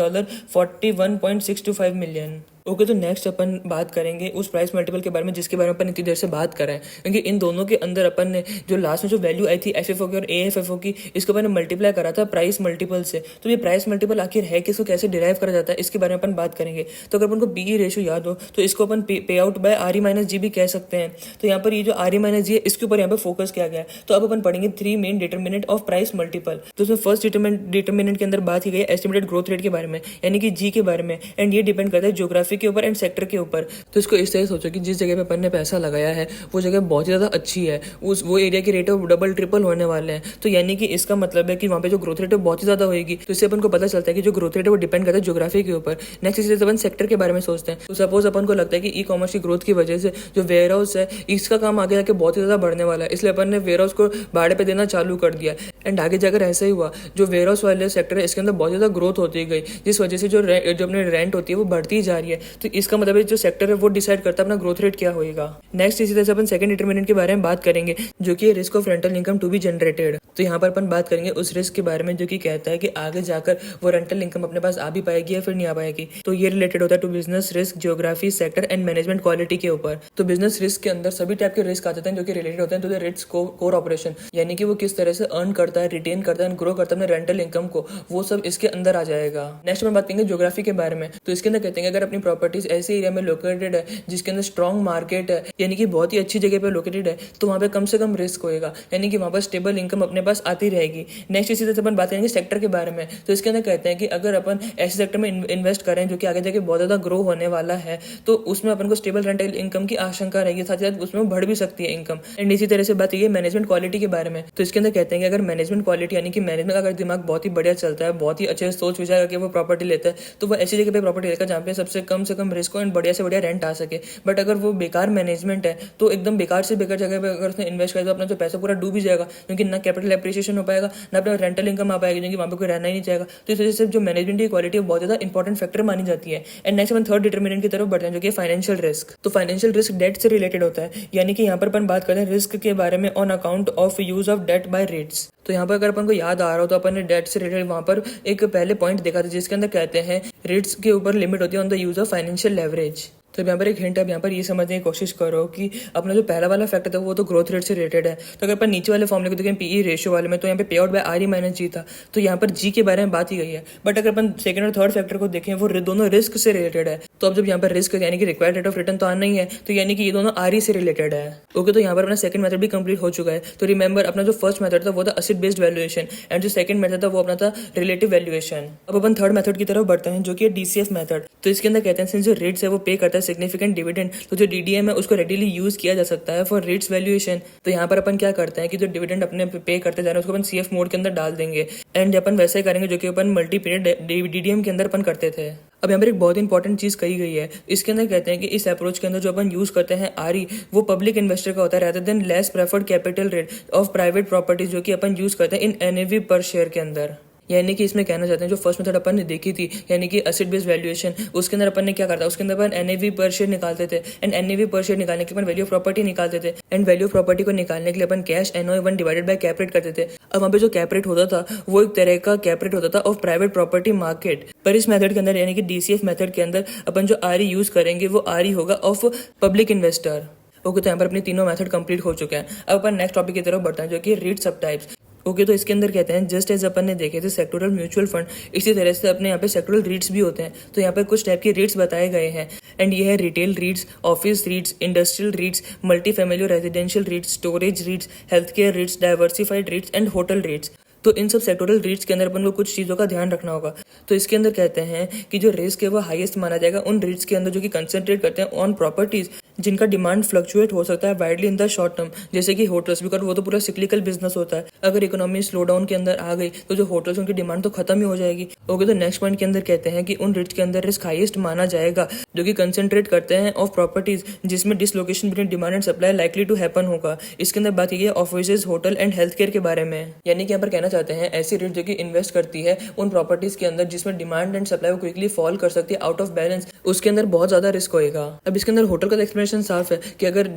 $41.625 मिलियन। ओके, तो नेक्स्ट अपन बात करेंगे उस प्राइस मल्टीपल के बारे में जिसके बारे में अपन इतनी देर से बात कर रहे हैं, क्योंकि इन दोनों के अंदर अपन ने जो लास्ट में जो वैल्यू आई थी FFO की और AFFO की, इसको अपन ने मल्टीप्लाई करा था प्राइस मल्टीपल से। तो ये प्राइस मल्टीपल आखिर है किसको कैसे डिराइव करा जाता है इसके बारे में अपन बात करेंगे। तो अगर अपन को PE रेशियो याद हो तो इसको अपन पे आउट बाय RE-G भी कह सकते हैं। तो यहाँ पर ये जो RE-G है इसके ऊपर यहाँ पर फोकस किया गया है। तो अब अपन पढ़ेंगे 3 main determinant of price multiple. तो उसमें फर्स्ट डिटर्मिनेंट के अंदर बात की गई एस्टिमेटेड ग्रोथ रेट के बारे में, यानी कि G के बारे में, एंड ये डिपेंड करता है ज्योग्राफी के ऊपर एंड सेक्टर के ऊपर। तो इसको इस तरह सोचो कि जिस जगह पे अपन ने पैसा लगाया है वो जगह बहुत ही ज्यादा अच्छी है, वो एरिया की रेट ऑफ डबल ट्रिपल होने वाले हैं, तो यानी कि इसका मतलब है कि वहाँ पे जो ग्रोथ रेट है बहुत ही ज्यादा होगी। तो इससे अपन को पता चलता है कि जो ग्रोथ रेट है वो डिपेंड करता है ज्योग्राफी के ऊपर। नेक्स्ट इसी अपन सेक्टर के बारे में सोचते हैं। तो सपोज अपन को लगता है कि ई-कॉमर्स की ग्रोथ की वजह से जो वेयर हाउस है इसका काम आगे जाके बहुत ही ज्यादा बढ़ने वाला है, इसलिए अपन ने वेयर हाउस को भाड़े पे देना चालू कर दिया। एंड आगे जाकर ऐसा ही हुआ, जो वेयर हाउस वाले सेक्टर है इसके अंदर बहुत ज्यादा ग्रोथ होती गई, जिस वजह से जो अपने रेंट होती है वो बढ़ती जा रही है। तो इसका मतलब जो सेक्टर है वो डिसाइड करता है अपना ग्रोथ रेट क्या होएगा। नेक्स्ट इसी तरह से अपन सेकंड डिटरमिनेंट के बारे में बात करेंगे, जो कि risk of rental income to be generated. तो यहाँ पर अपन बात करेंगे उस रिस्क के बारे में जो कि कहता है कि आगे जाकर वो रेंटल इनकम अपने पास आ भी पाएगी या फिर नहीं आ पाएगी। तो ये रिलेटेड होता है to business risk, geography, sector and management quality के ऊपर। तो बिजनेस रिस्क के अंदर सभी टाइप के रिस्क आ जाते हैं जो कि रिलेटेड होते हैं to the risk core operation, यानी कि वो किस तरह से अर्न करता है, रिटेन करता है, ग्रो करता है अपने रेंटल इनकम को, वो सब इसके अंदर आ जाएगा। नेक्स्ट में बात करेंगे ज्योग्राफी के बारे में। तो इसके अंदर कहते हैं अगर अपनी प्रॉपर्टीज ऐसे एरिया में लोकेटेड है जिसके अंदर स्ट्रॉन्ग मार्केट है, यानी कि बहुत ही अच्छी जगह पे लोकेटेड है, तो वहाँ पे कम से कम रिस्क होएगा, यानी कि वहाँ पर स्टेबल इनकम अपने पास आती रहेगी। नेक्स्ट इसी तरह से अपन बात करेंगे सेक्टर के बारे में। तो इसके अंदर कहते हैं कि अगर अपन ऐसे सेक्टर में इन्वेस्ट करें जो कि आगे जाके बहुत ज्यादा ग्रो होने वाला है, तो उसमें अपन को स्टेबल रेंटल इनकम की आशंका रहेगी, साथ ही साथ उसमें बढ़ भी सकती है इनकम। एंड इसी तरह से बात की मैनेजमेंट क्वालिटी के बारे में। तो इसके अंदर कहते हैं कि अगर मैनेजमेंट क्वालिटी यानी कि मैनेजमेंट अगर दिमाग बहुत ही बढ़िया चलता है, बहुत ही अच्छे से सोच विचार करके वो प्रॉपर्टी लेता है, तो वो ऐसी जगह पे प्रॉपर्टी लेगा जहाँ पे सबसे कम से कम रिस्क हो एंड बढ़िया से बढ़िया रेंट आ सके। बट अगर वो बेकार मैनेजमेंट है तो एकदम बेकार से बेकार जगह पे अगर उसने इन्वेस्ट करे तो अपना जो पैसा पूरा डूब ही जाएगा, क्योंकि ना कैपिटल एप्रिसिएशन हो पाएगा ना अपना रेंटल इनकम आ पाएगी, क्योंकि वहाँ पे कोई रहना ही नहीं चाहेगा। तो इस वजह से जो मैनेजमेंट की क्वालिटी है बहुत ज्यादा इंपॉर्टेंट फैक्टर मानी जाती है। And next upon third determinant की तरफ बढ़ते हैं जो कि फाइनेंशियल रिस्क। तो फाइनेंशियल रिस्क डेट से रिलेटेड होता है, यानी कि यहाँ पर अपन बात करते हैं रिस्क के बारे में on account of use of debt by rates. तो यहाँ पर अगर अपन को याद आ रहा हो तो अपन ने डेट से रिलेटेड वहाँ पर एक पहले पॉइंट देखा था जिसके अंदर कहते हैं रेट्स के ऊपर लिमिट होती है on the use of financial leverage. तो यहाँ पर एक हिंट है, यहाँ पर ये समझने की कोशिश करो कि अपना जो पहला वाला फैक्टर था वो तो ग्रोथ रेट से रिलेटेड है। तो अगर अपन नीचे वाले फॉर्मूले को देखें PE रेशियो वाले में, तो यहाँ पे पे आउट बाय RE-G था, तो यहाँ पर G के बारे में बात ही गई है। बट अगर अपन सेकंड और थर्ड फैक्टर को देखें वो दोनों रिस्क से रिलेटेड है। तो अब जब यहाँ पर रिस्क यानी कि रिक्वायर्ड रेट ऑफ रिटर्न तो आना ही है, तो यानी कि ये दोनों RE से रिलेटेड है। ओके, तो यहाँ पर अपना सेकंड मेथड भी कंप्लीट हो चुका है। तो रिमेंबर अपना जो फर्स्ट मेथड था वो था एसेट बेस्ड वैल्यूएशन एंड जो सेकंड मेथड था वो अपना था रिलेटिव वैल्यूएशन। अब अपन थर्ड मेथड की तरफ बढ़ते हैं जो कि DCF मेथड। तो इसके अंदर कहते हैं सिंस जो रेट्स है वो पे करता है सिग्निफिकेंट डिविडेंड, तो जो DDM है उसको रेडीली यूज किया जा सकता है फॉर रेट्स वैल्यूएशन। तो यहाँ पर अपन क्या करते हैं कि जो डिविडेंड अपने पे करते जा रहे हैं उसको अपन CF मोड के अंदर डाल देंगे एंड अपन वैसा ही करेंगे जो कि अपन मल्टी पीरियड DDM के अंदर अपन करते थे। अब यहाँ पर एक बहुत इंपॉर्टेंट चीज कही गई है, इसके अंदर कहते हैं कि इस अप्रोच के अंदर जो अपन यूज करते हैं RE वो पब्लिक इन्वेस्टर का होता है, rather than less preferred capital rate of private properties जो कि अपन यूज करते हैं इन NAV पर शेयर के अंदर। यानी कि इसमें कहना चाहते हैं जो फर्स्ट मेथड अपन ने देखी थी यानी कि एसेट बेस्ड वैल्यूएशन, उसके अंदर अपन ने क्या करता है, उसके अंदर अपन NAV पर शेयर निकालते थे एंड NAV पर शेयर निकालने के अपन वैल्यू ऑफ प्रॉपर्टी निकालते थे एंड वैल्यू ऑफ प्रॉपर्टी को निकालने के लिए अपन cash NOI 1 divided by cap rate करते थे। अब वहाँ पे जो कैप रेट होता था वो एक तरह का कैप रेट होता था ऑफ प्राइवेट प्रॉपर्टी मार्केट। पर इस मेथड के अंदर यानी कि DCF मेथड के अंदर अपन जो RE यूज करेंगे वो RE होगा ऑफ पब्लिक इन्वेस्टर। ओके, तो यहाँ पर अपने तीनों मेथड कंप्लीट हो चुके हैं। अब अपन नेक्स्ट टॉपिक की तरफ बढ़ते हैं, जो कि रीट सब टाइप्स। ओके, तो इसके अंदर कहते हैं जस्ट एज अपन ने देखे थे सेक्टोरल म्यूचुअल फंड, इसी तरह से अपने यहाँ पे सेक्टोरल रीट्स भी होते हैं। तो यहाँ पर कुछ टाइप के रीट्स बताए गए हैं, एंड ये है retail रीट्स, office रीट्स, industrial रीट्स, multi family residential रीट्स, storage रीट्स, health care रीट्स, diversified रीट्स and hotel रीट्स। तो इन सब सेक्टोरल रीट्स के अंदर अपन को कुछ चीज़ों का ध्यान रखना होगा। तो इसके अंदर कहते हैं कि जो रिस्क है वो हाईएस्ट माना जाएगा उन रीट्स के अंदर जो कि कंसंट्रेट करते हैं ऑन प्रॉपर्टीज जिनका डिमांड फ्लक्चुएट हो सकता है widely in the short term, जैसे कि होटल्स, बिकॉज वो तो पूरा सिक्लिकल बिजनेस होता है। अगर इकोनॉमी स्लो डाउन के अंदर आ गई तो जो होटल्स उनकी डिमांड तो खत्म ही हो जाएगी। ओके, तो नेक्स्ट पॉइंट के अंदर कहते हैं कि उन रीट्स के अंदर रिस्क हाईएस्ट माना जाएगा जो कि कंसंट्रेट करते हैं ऑफ प्रॉपर्टीज जिसमें dislocation between demand and supply likely to happen होगा। इसके अंदर बात की है offices, hotel and health care के बारे में, यानी कि यहाँ पर कहना चाहते हैं ऐसी रीट जो कि इन्वेस्ट करती है उन प्रॉपर्टीज के अंदर जिसमें demand and supply quickly fall कर सकती है आउट ऑफ बैलेंस, उसके अंदर बहुत ज्यादा रिस्क होएगा। अब इसके अंदर होटल का तो एक्सप्लेनेशन साफ है कि अगर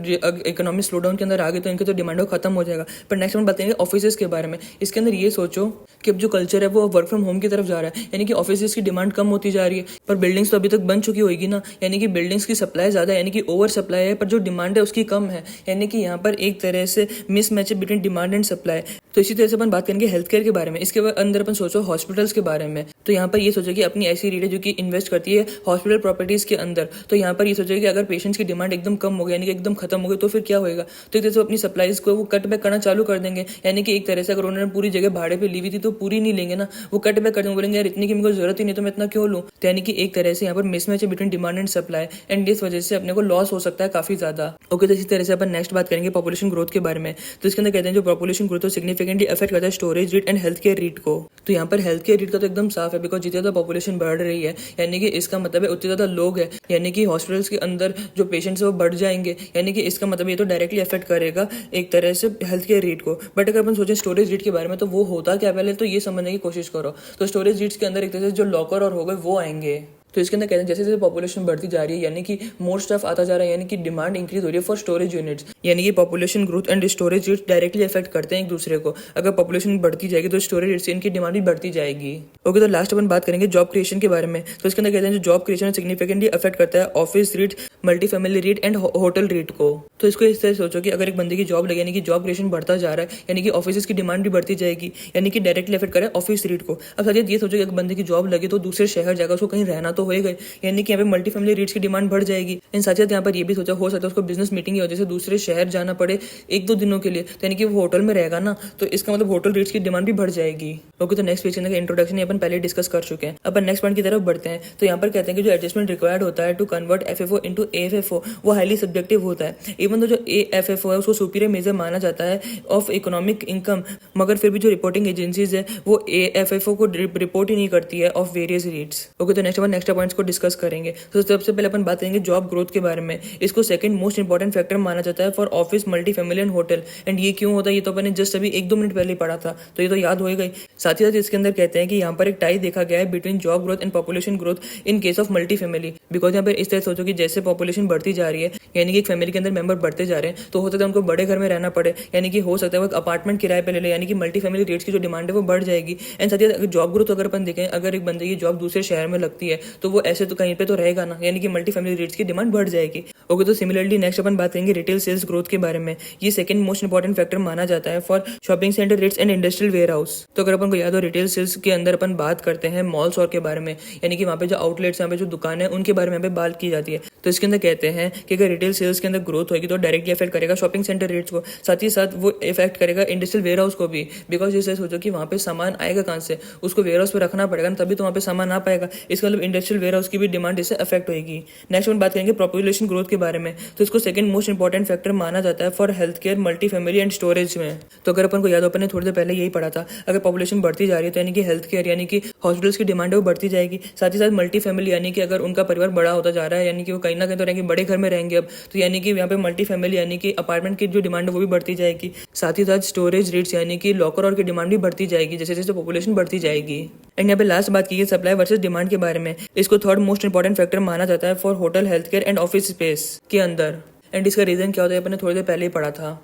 इकोनॉमी स्लो डाउन के अंदर आ गई तो इनके तो डिमांड खत्म हो जाएगा। पर नेक्स्ट हम बताएंगे ऑफिसेज के बारे में। इसके अंदर ये सोचो कि अब जो कल्चर है वो वर्क फ्रॉम होम की तरफ जा रहा है, यानी कि ऑफिसेज की डिमांड कम होती जा रही है, पर बिल्डिंग्स तो अभी तक बन चुकी होगी ना, यानी कि बिल्डिंग्स की सप्लाई ज्यादा है, यानी कि ओवर सप्लाई है, पर जो डिमांड है उसकी कम है, यानी कि यहाँ पर एक तरह से मिसमैच है बिटवीन डिमांड एंड सप्लाई। तो इसी तरह से अपन बात करेंगे हेल्थ केयर के बारे में। इसके अंदर अपन सोचो हॉस्पिटल्स के बारे में। तो यहाँ पर ये सोचो कि अपनी ऐसी रीड है जो कि इन्वेस्ट करती है हॉस्पिटल प्रॉपर्टीज के अंदर। तो यहाँ पर ये सोचो कि अगर पेशेंट्स की डिमांड एकदम कम हो गई, यानी कि एकदम खत्म हो गई, तो फिर क्या होगा? तो एक तरह से अपनी सप्लाईज को वो कट बैक करना चालू कर देंगे, यानी कि एक तरह से अगर उन्होंने पूरी जगह भाड़े पे ली हुई थी तो पूरी नहीं लेंगे ना, वो कट बैक कर देंगे, बोलेंगे यार इतनी की मेरे को जरूरत ही नहीं तो मैं इतना क्यों लूं। तो यानी कि एक तरह से यहाँ पर मिसमैच है between demand and supply, and इस वजह से अपने को लॉस हो सकता है काफी ज्यादा। ओके, तो इसी तरह से अपन नेक्स्ट बात करेंगे पॉपुलेशन ग्रोथ के बारे में। तो इसके अंदर कहते हैं जो पॉपुलेशन ग्रोथ सिग्निफिकेंटली अफेक्ट करता है storage REIT and health care REIT को। तो यहाँ पर हेल्थ केयर रीट का तो एकदम साफ है, बिकॉज जितनी ज्यादा पॉपुलेशन बढ़ रही है, यानी कि इसका मतलब है उतने ज्यादा लोग है, यानी कि हॉस्पिटल्स के अंदर जो पेशेंट्स है वो बढ़ जाएंगे, यानी कि इसका मतलब ये तो डायरेक्टली अफेक्ट करेगा एक तरह से हेल्थ केयर रेट को। बट अगर अपन सोचे स्टोरेज रेट के बारे में तो वो होता क्या, पहले तो ये समझने की कोशिश करो। तो स्टोरेज रेट्स के अंदर एक तरह से जो लॉकर और हो गए वो आएंगे। तो इसके अंदर कहते हैं जैसे जैसे पॉपुलेशन बढ़ती जा रही है, यानी कि मोर स्टफ आता जा रहा है, यानी कि डिमांड इंक्रीज हो रही है फॉर स्टोरेज यूनिट्स, यानी कि population growth and storage units directly affect करते हैं एक दूसरे को। अगर पॉपुलेशन बढ़ती जाएगी तो स्टोरेज यूनिट्स इनकी डिमांड भी बढ़ती जाएगी। ओके, तो लास्ट अपन बात करेंगे जॉब क्रिएशन के बारे में। तो इसके अंदर कहते हैं जो जॉब क्रिएशन सिग्निफिकेंटली अफेक्ट करता है office REIT, multi family REIT and hotel REIT को। तो इसको इस तरह सोचो कि अगर एक बंदे की जॉब लगे, यानी कि जॉब क्रिएशन बढ़ता जा रहा है, यानी कि ऑफिस की डिमांड भी बढ़ती जाएगी, यानी कि डायरेक्टली अफेक्ट करे ऑफिस रीट को। अब साथ ये सोचो कि अगर बंदे की जॉब लगे तो दूसरे शहर जाएगा, उसको कहीं रहना तो होएगा, यानी कि यहाँ पे मल्टी फैमिली रीट्स की डिमांड बढ़ जाएगी। इन साथ यहाँ पर ये भी सोचा हो सकता है उसको बिजनेस मीटिंग की वजह से दूसरे शहर जाना पड़े एक दो दिनों के लिए, तो यानी कि वो होटल में रहेगा ना, तो इसका मतलब होटल रीट्स की डिमांड भी बढ़ जाएगी। ओके, तो नेक्स्ट पेज का इंट्रोडक्शन अपन पहले डिस्कस कर चुके हैं। अपन नेक्स्ट पॉइंट की तरफ बढ़ते हैं। तो यहाँ पर कहते हैं कि जो एडजस्टमेंट रिक्वायर्ड होता है टू कन्वर्ट एफएफओ इनटू एएफएफओ वो हाईली सब्जेक्टिव होता है। इवन तो जो एएफएफओ है उसको सुपीरियर मेजर माना जाता है ऑफ इकोनॉमिक इनकम, मगर फिर भी जो रिपोर्टिंग एजेंसीज है वो एएफएफओ को रिपोर्ट ही नहीं करती है ऑफ वेरियस रेट्स। ओके, तो नेक्स्ट अपन नेक्स्ट पॉइंट्स को डिस्कस करेंगे। तो सबसे पहले अपन बात करेंगे जॉब ग्रोथ के बारे में। इसको सेकंड मोस्ट इंपॉर्टेंट फैक्टर माना जाता है for office, multi family and hotel. And ये क्यों होता है ये तो अपन ने जस्ट अभी एक दो मिनट पहले पढ़ा था, तो ये तो याद हो गई। साथ ही साथ इसके अंदर कहते हैं कि यहाँ पर एक टाई देखा गया है between job growth and population growth in case of multi family, because यहाँ पर इस तरह सोचो कि जैसे पॉपुलेशन बढ़ती जा रही है, यानी कि एक फैमिली के अंदर मेंबर बढ़ते जा रहे हैं, तो हो सकता है उनको बड़े घर में रहना पड़े, यानी कि हो सकता है वो अपार्टमेंट किराए पे ले ले, यानी कि मल्टी फैमिली रेट्स की जो डिमांड है वो बढ़ जाएगी। एंड साथ ही जॉब ग्रोथ अगर अपन देखें, अगर एक बंदे की जॉब दूसरे शहर में लगती है तो वो ऐसे तो कहीं पे तो रहेगा ना, यानी कि मल्टी फैमिली रेट्स की डिमांड बढ़ जाएगी। ओके, तो सिमिलरली नेक्स्ट अपन बात करेंगे रिटेल सेल्स ग्रोथ के बारे में। ये सेकंड मोस्ट इंपॉर्टेंट फैक्टर माना जाता है for shopping centre rates and industrial warehouse. तो अगर अपन को याद हो रिटेल सेल्स के अंदर अपन बात करते हैं मॉल्स और के बारे में, यानी कि वहाँ पे जो आउटलेट्स, यहाँ पे जो दुकान है उनके बारे में यहाँ पे बात की जाती है। तो इसके अंदर कहते हैं कि अगर रिटेल सेल्स के अंदर ग्रोथ होगी तो डायरेक्टली इफेक्ट करेगा शॉपिंग सेंटर रेट्स को, साथ ही साथ वो इफेक्ट करेगा इंडस्ट्रियल वेयर हाउस को भी, बिकॉज जैसे सोचो कि वहाँ पे सामान आएगा कहाँ से, उसको वेयर हाउस पे रखना पड़ेगा ना, तभी तो वहाँ पे सामान आ पाएगा। इसका मतलब इंडस्ट्रियल वेयर हाउस की भी डिमांड इससे अफेक्ट होगी। नेक्स्ट अपन बात करेंगे पॉपुलेशन ग्रोथ के बारे में। तो इसको सेकंड मोस्ट इंपॉर्टेंट फैक्टर माना जाता है for health care, multi family and storage में। तो अगर अपन को याद हो, अपन ने थोड़ी देर पहले यही पढ़ा था, अगर पॉपुलेशन बढ़ती जा रही है तो यानी कि हेल्थ केयर यानी कि हॉस्पिटल्स की डिमांड है वो बढ़ती जाएगी। साथ ही साथ मल्टी फैमिली यानी कि अगर उनका परिवार बड़ा होता जा रहा है, यानी कि वो कहीं ना कहीं तो रहेंगे, बड़े घर में रहेंगे अब, तो यानी कि यहाँ पे मल्टी फैमिली यानी कि अपार्टमेंट की जो डिमांड है वो भी बढ़ती जाएगी। साथ ही साथ स्टोरेज रेट्स यानी कि लॉकर और की डिमांड भी बढ़ती जाएगी जैसे जैसे पॉपुलेशन बढ़ती जाएगी। एंड यहाँ पे लास्ट बात की सप्लाई वर्सेस डिमांड के बारे में। इसको थर्ड मोस्ट इंपॉर्टेंट फैक्टर माना जाता है for hotel, health care and office space के अंदर। एंड इसका रीजन क्या होता है अपन ने थोड़ी देर पहले ही पढ़ा था।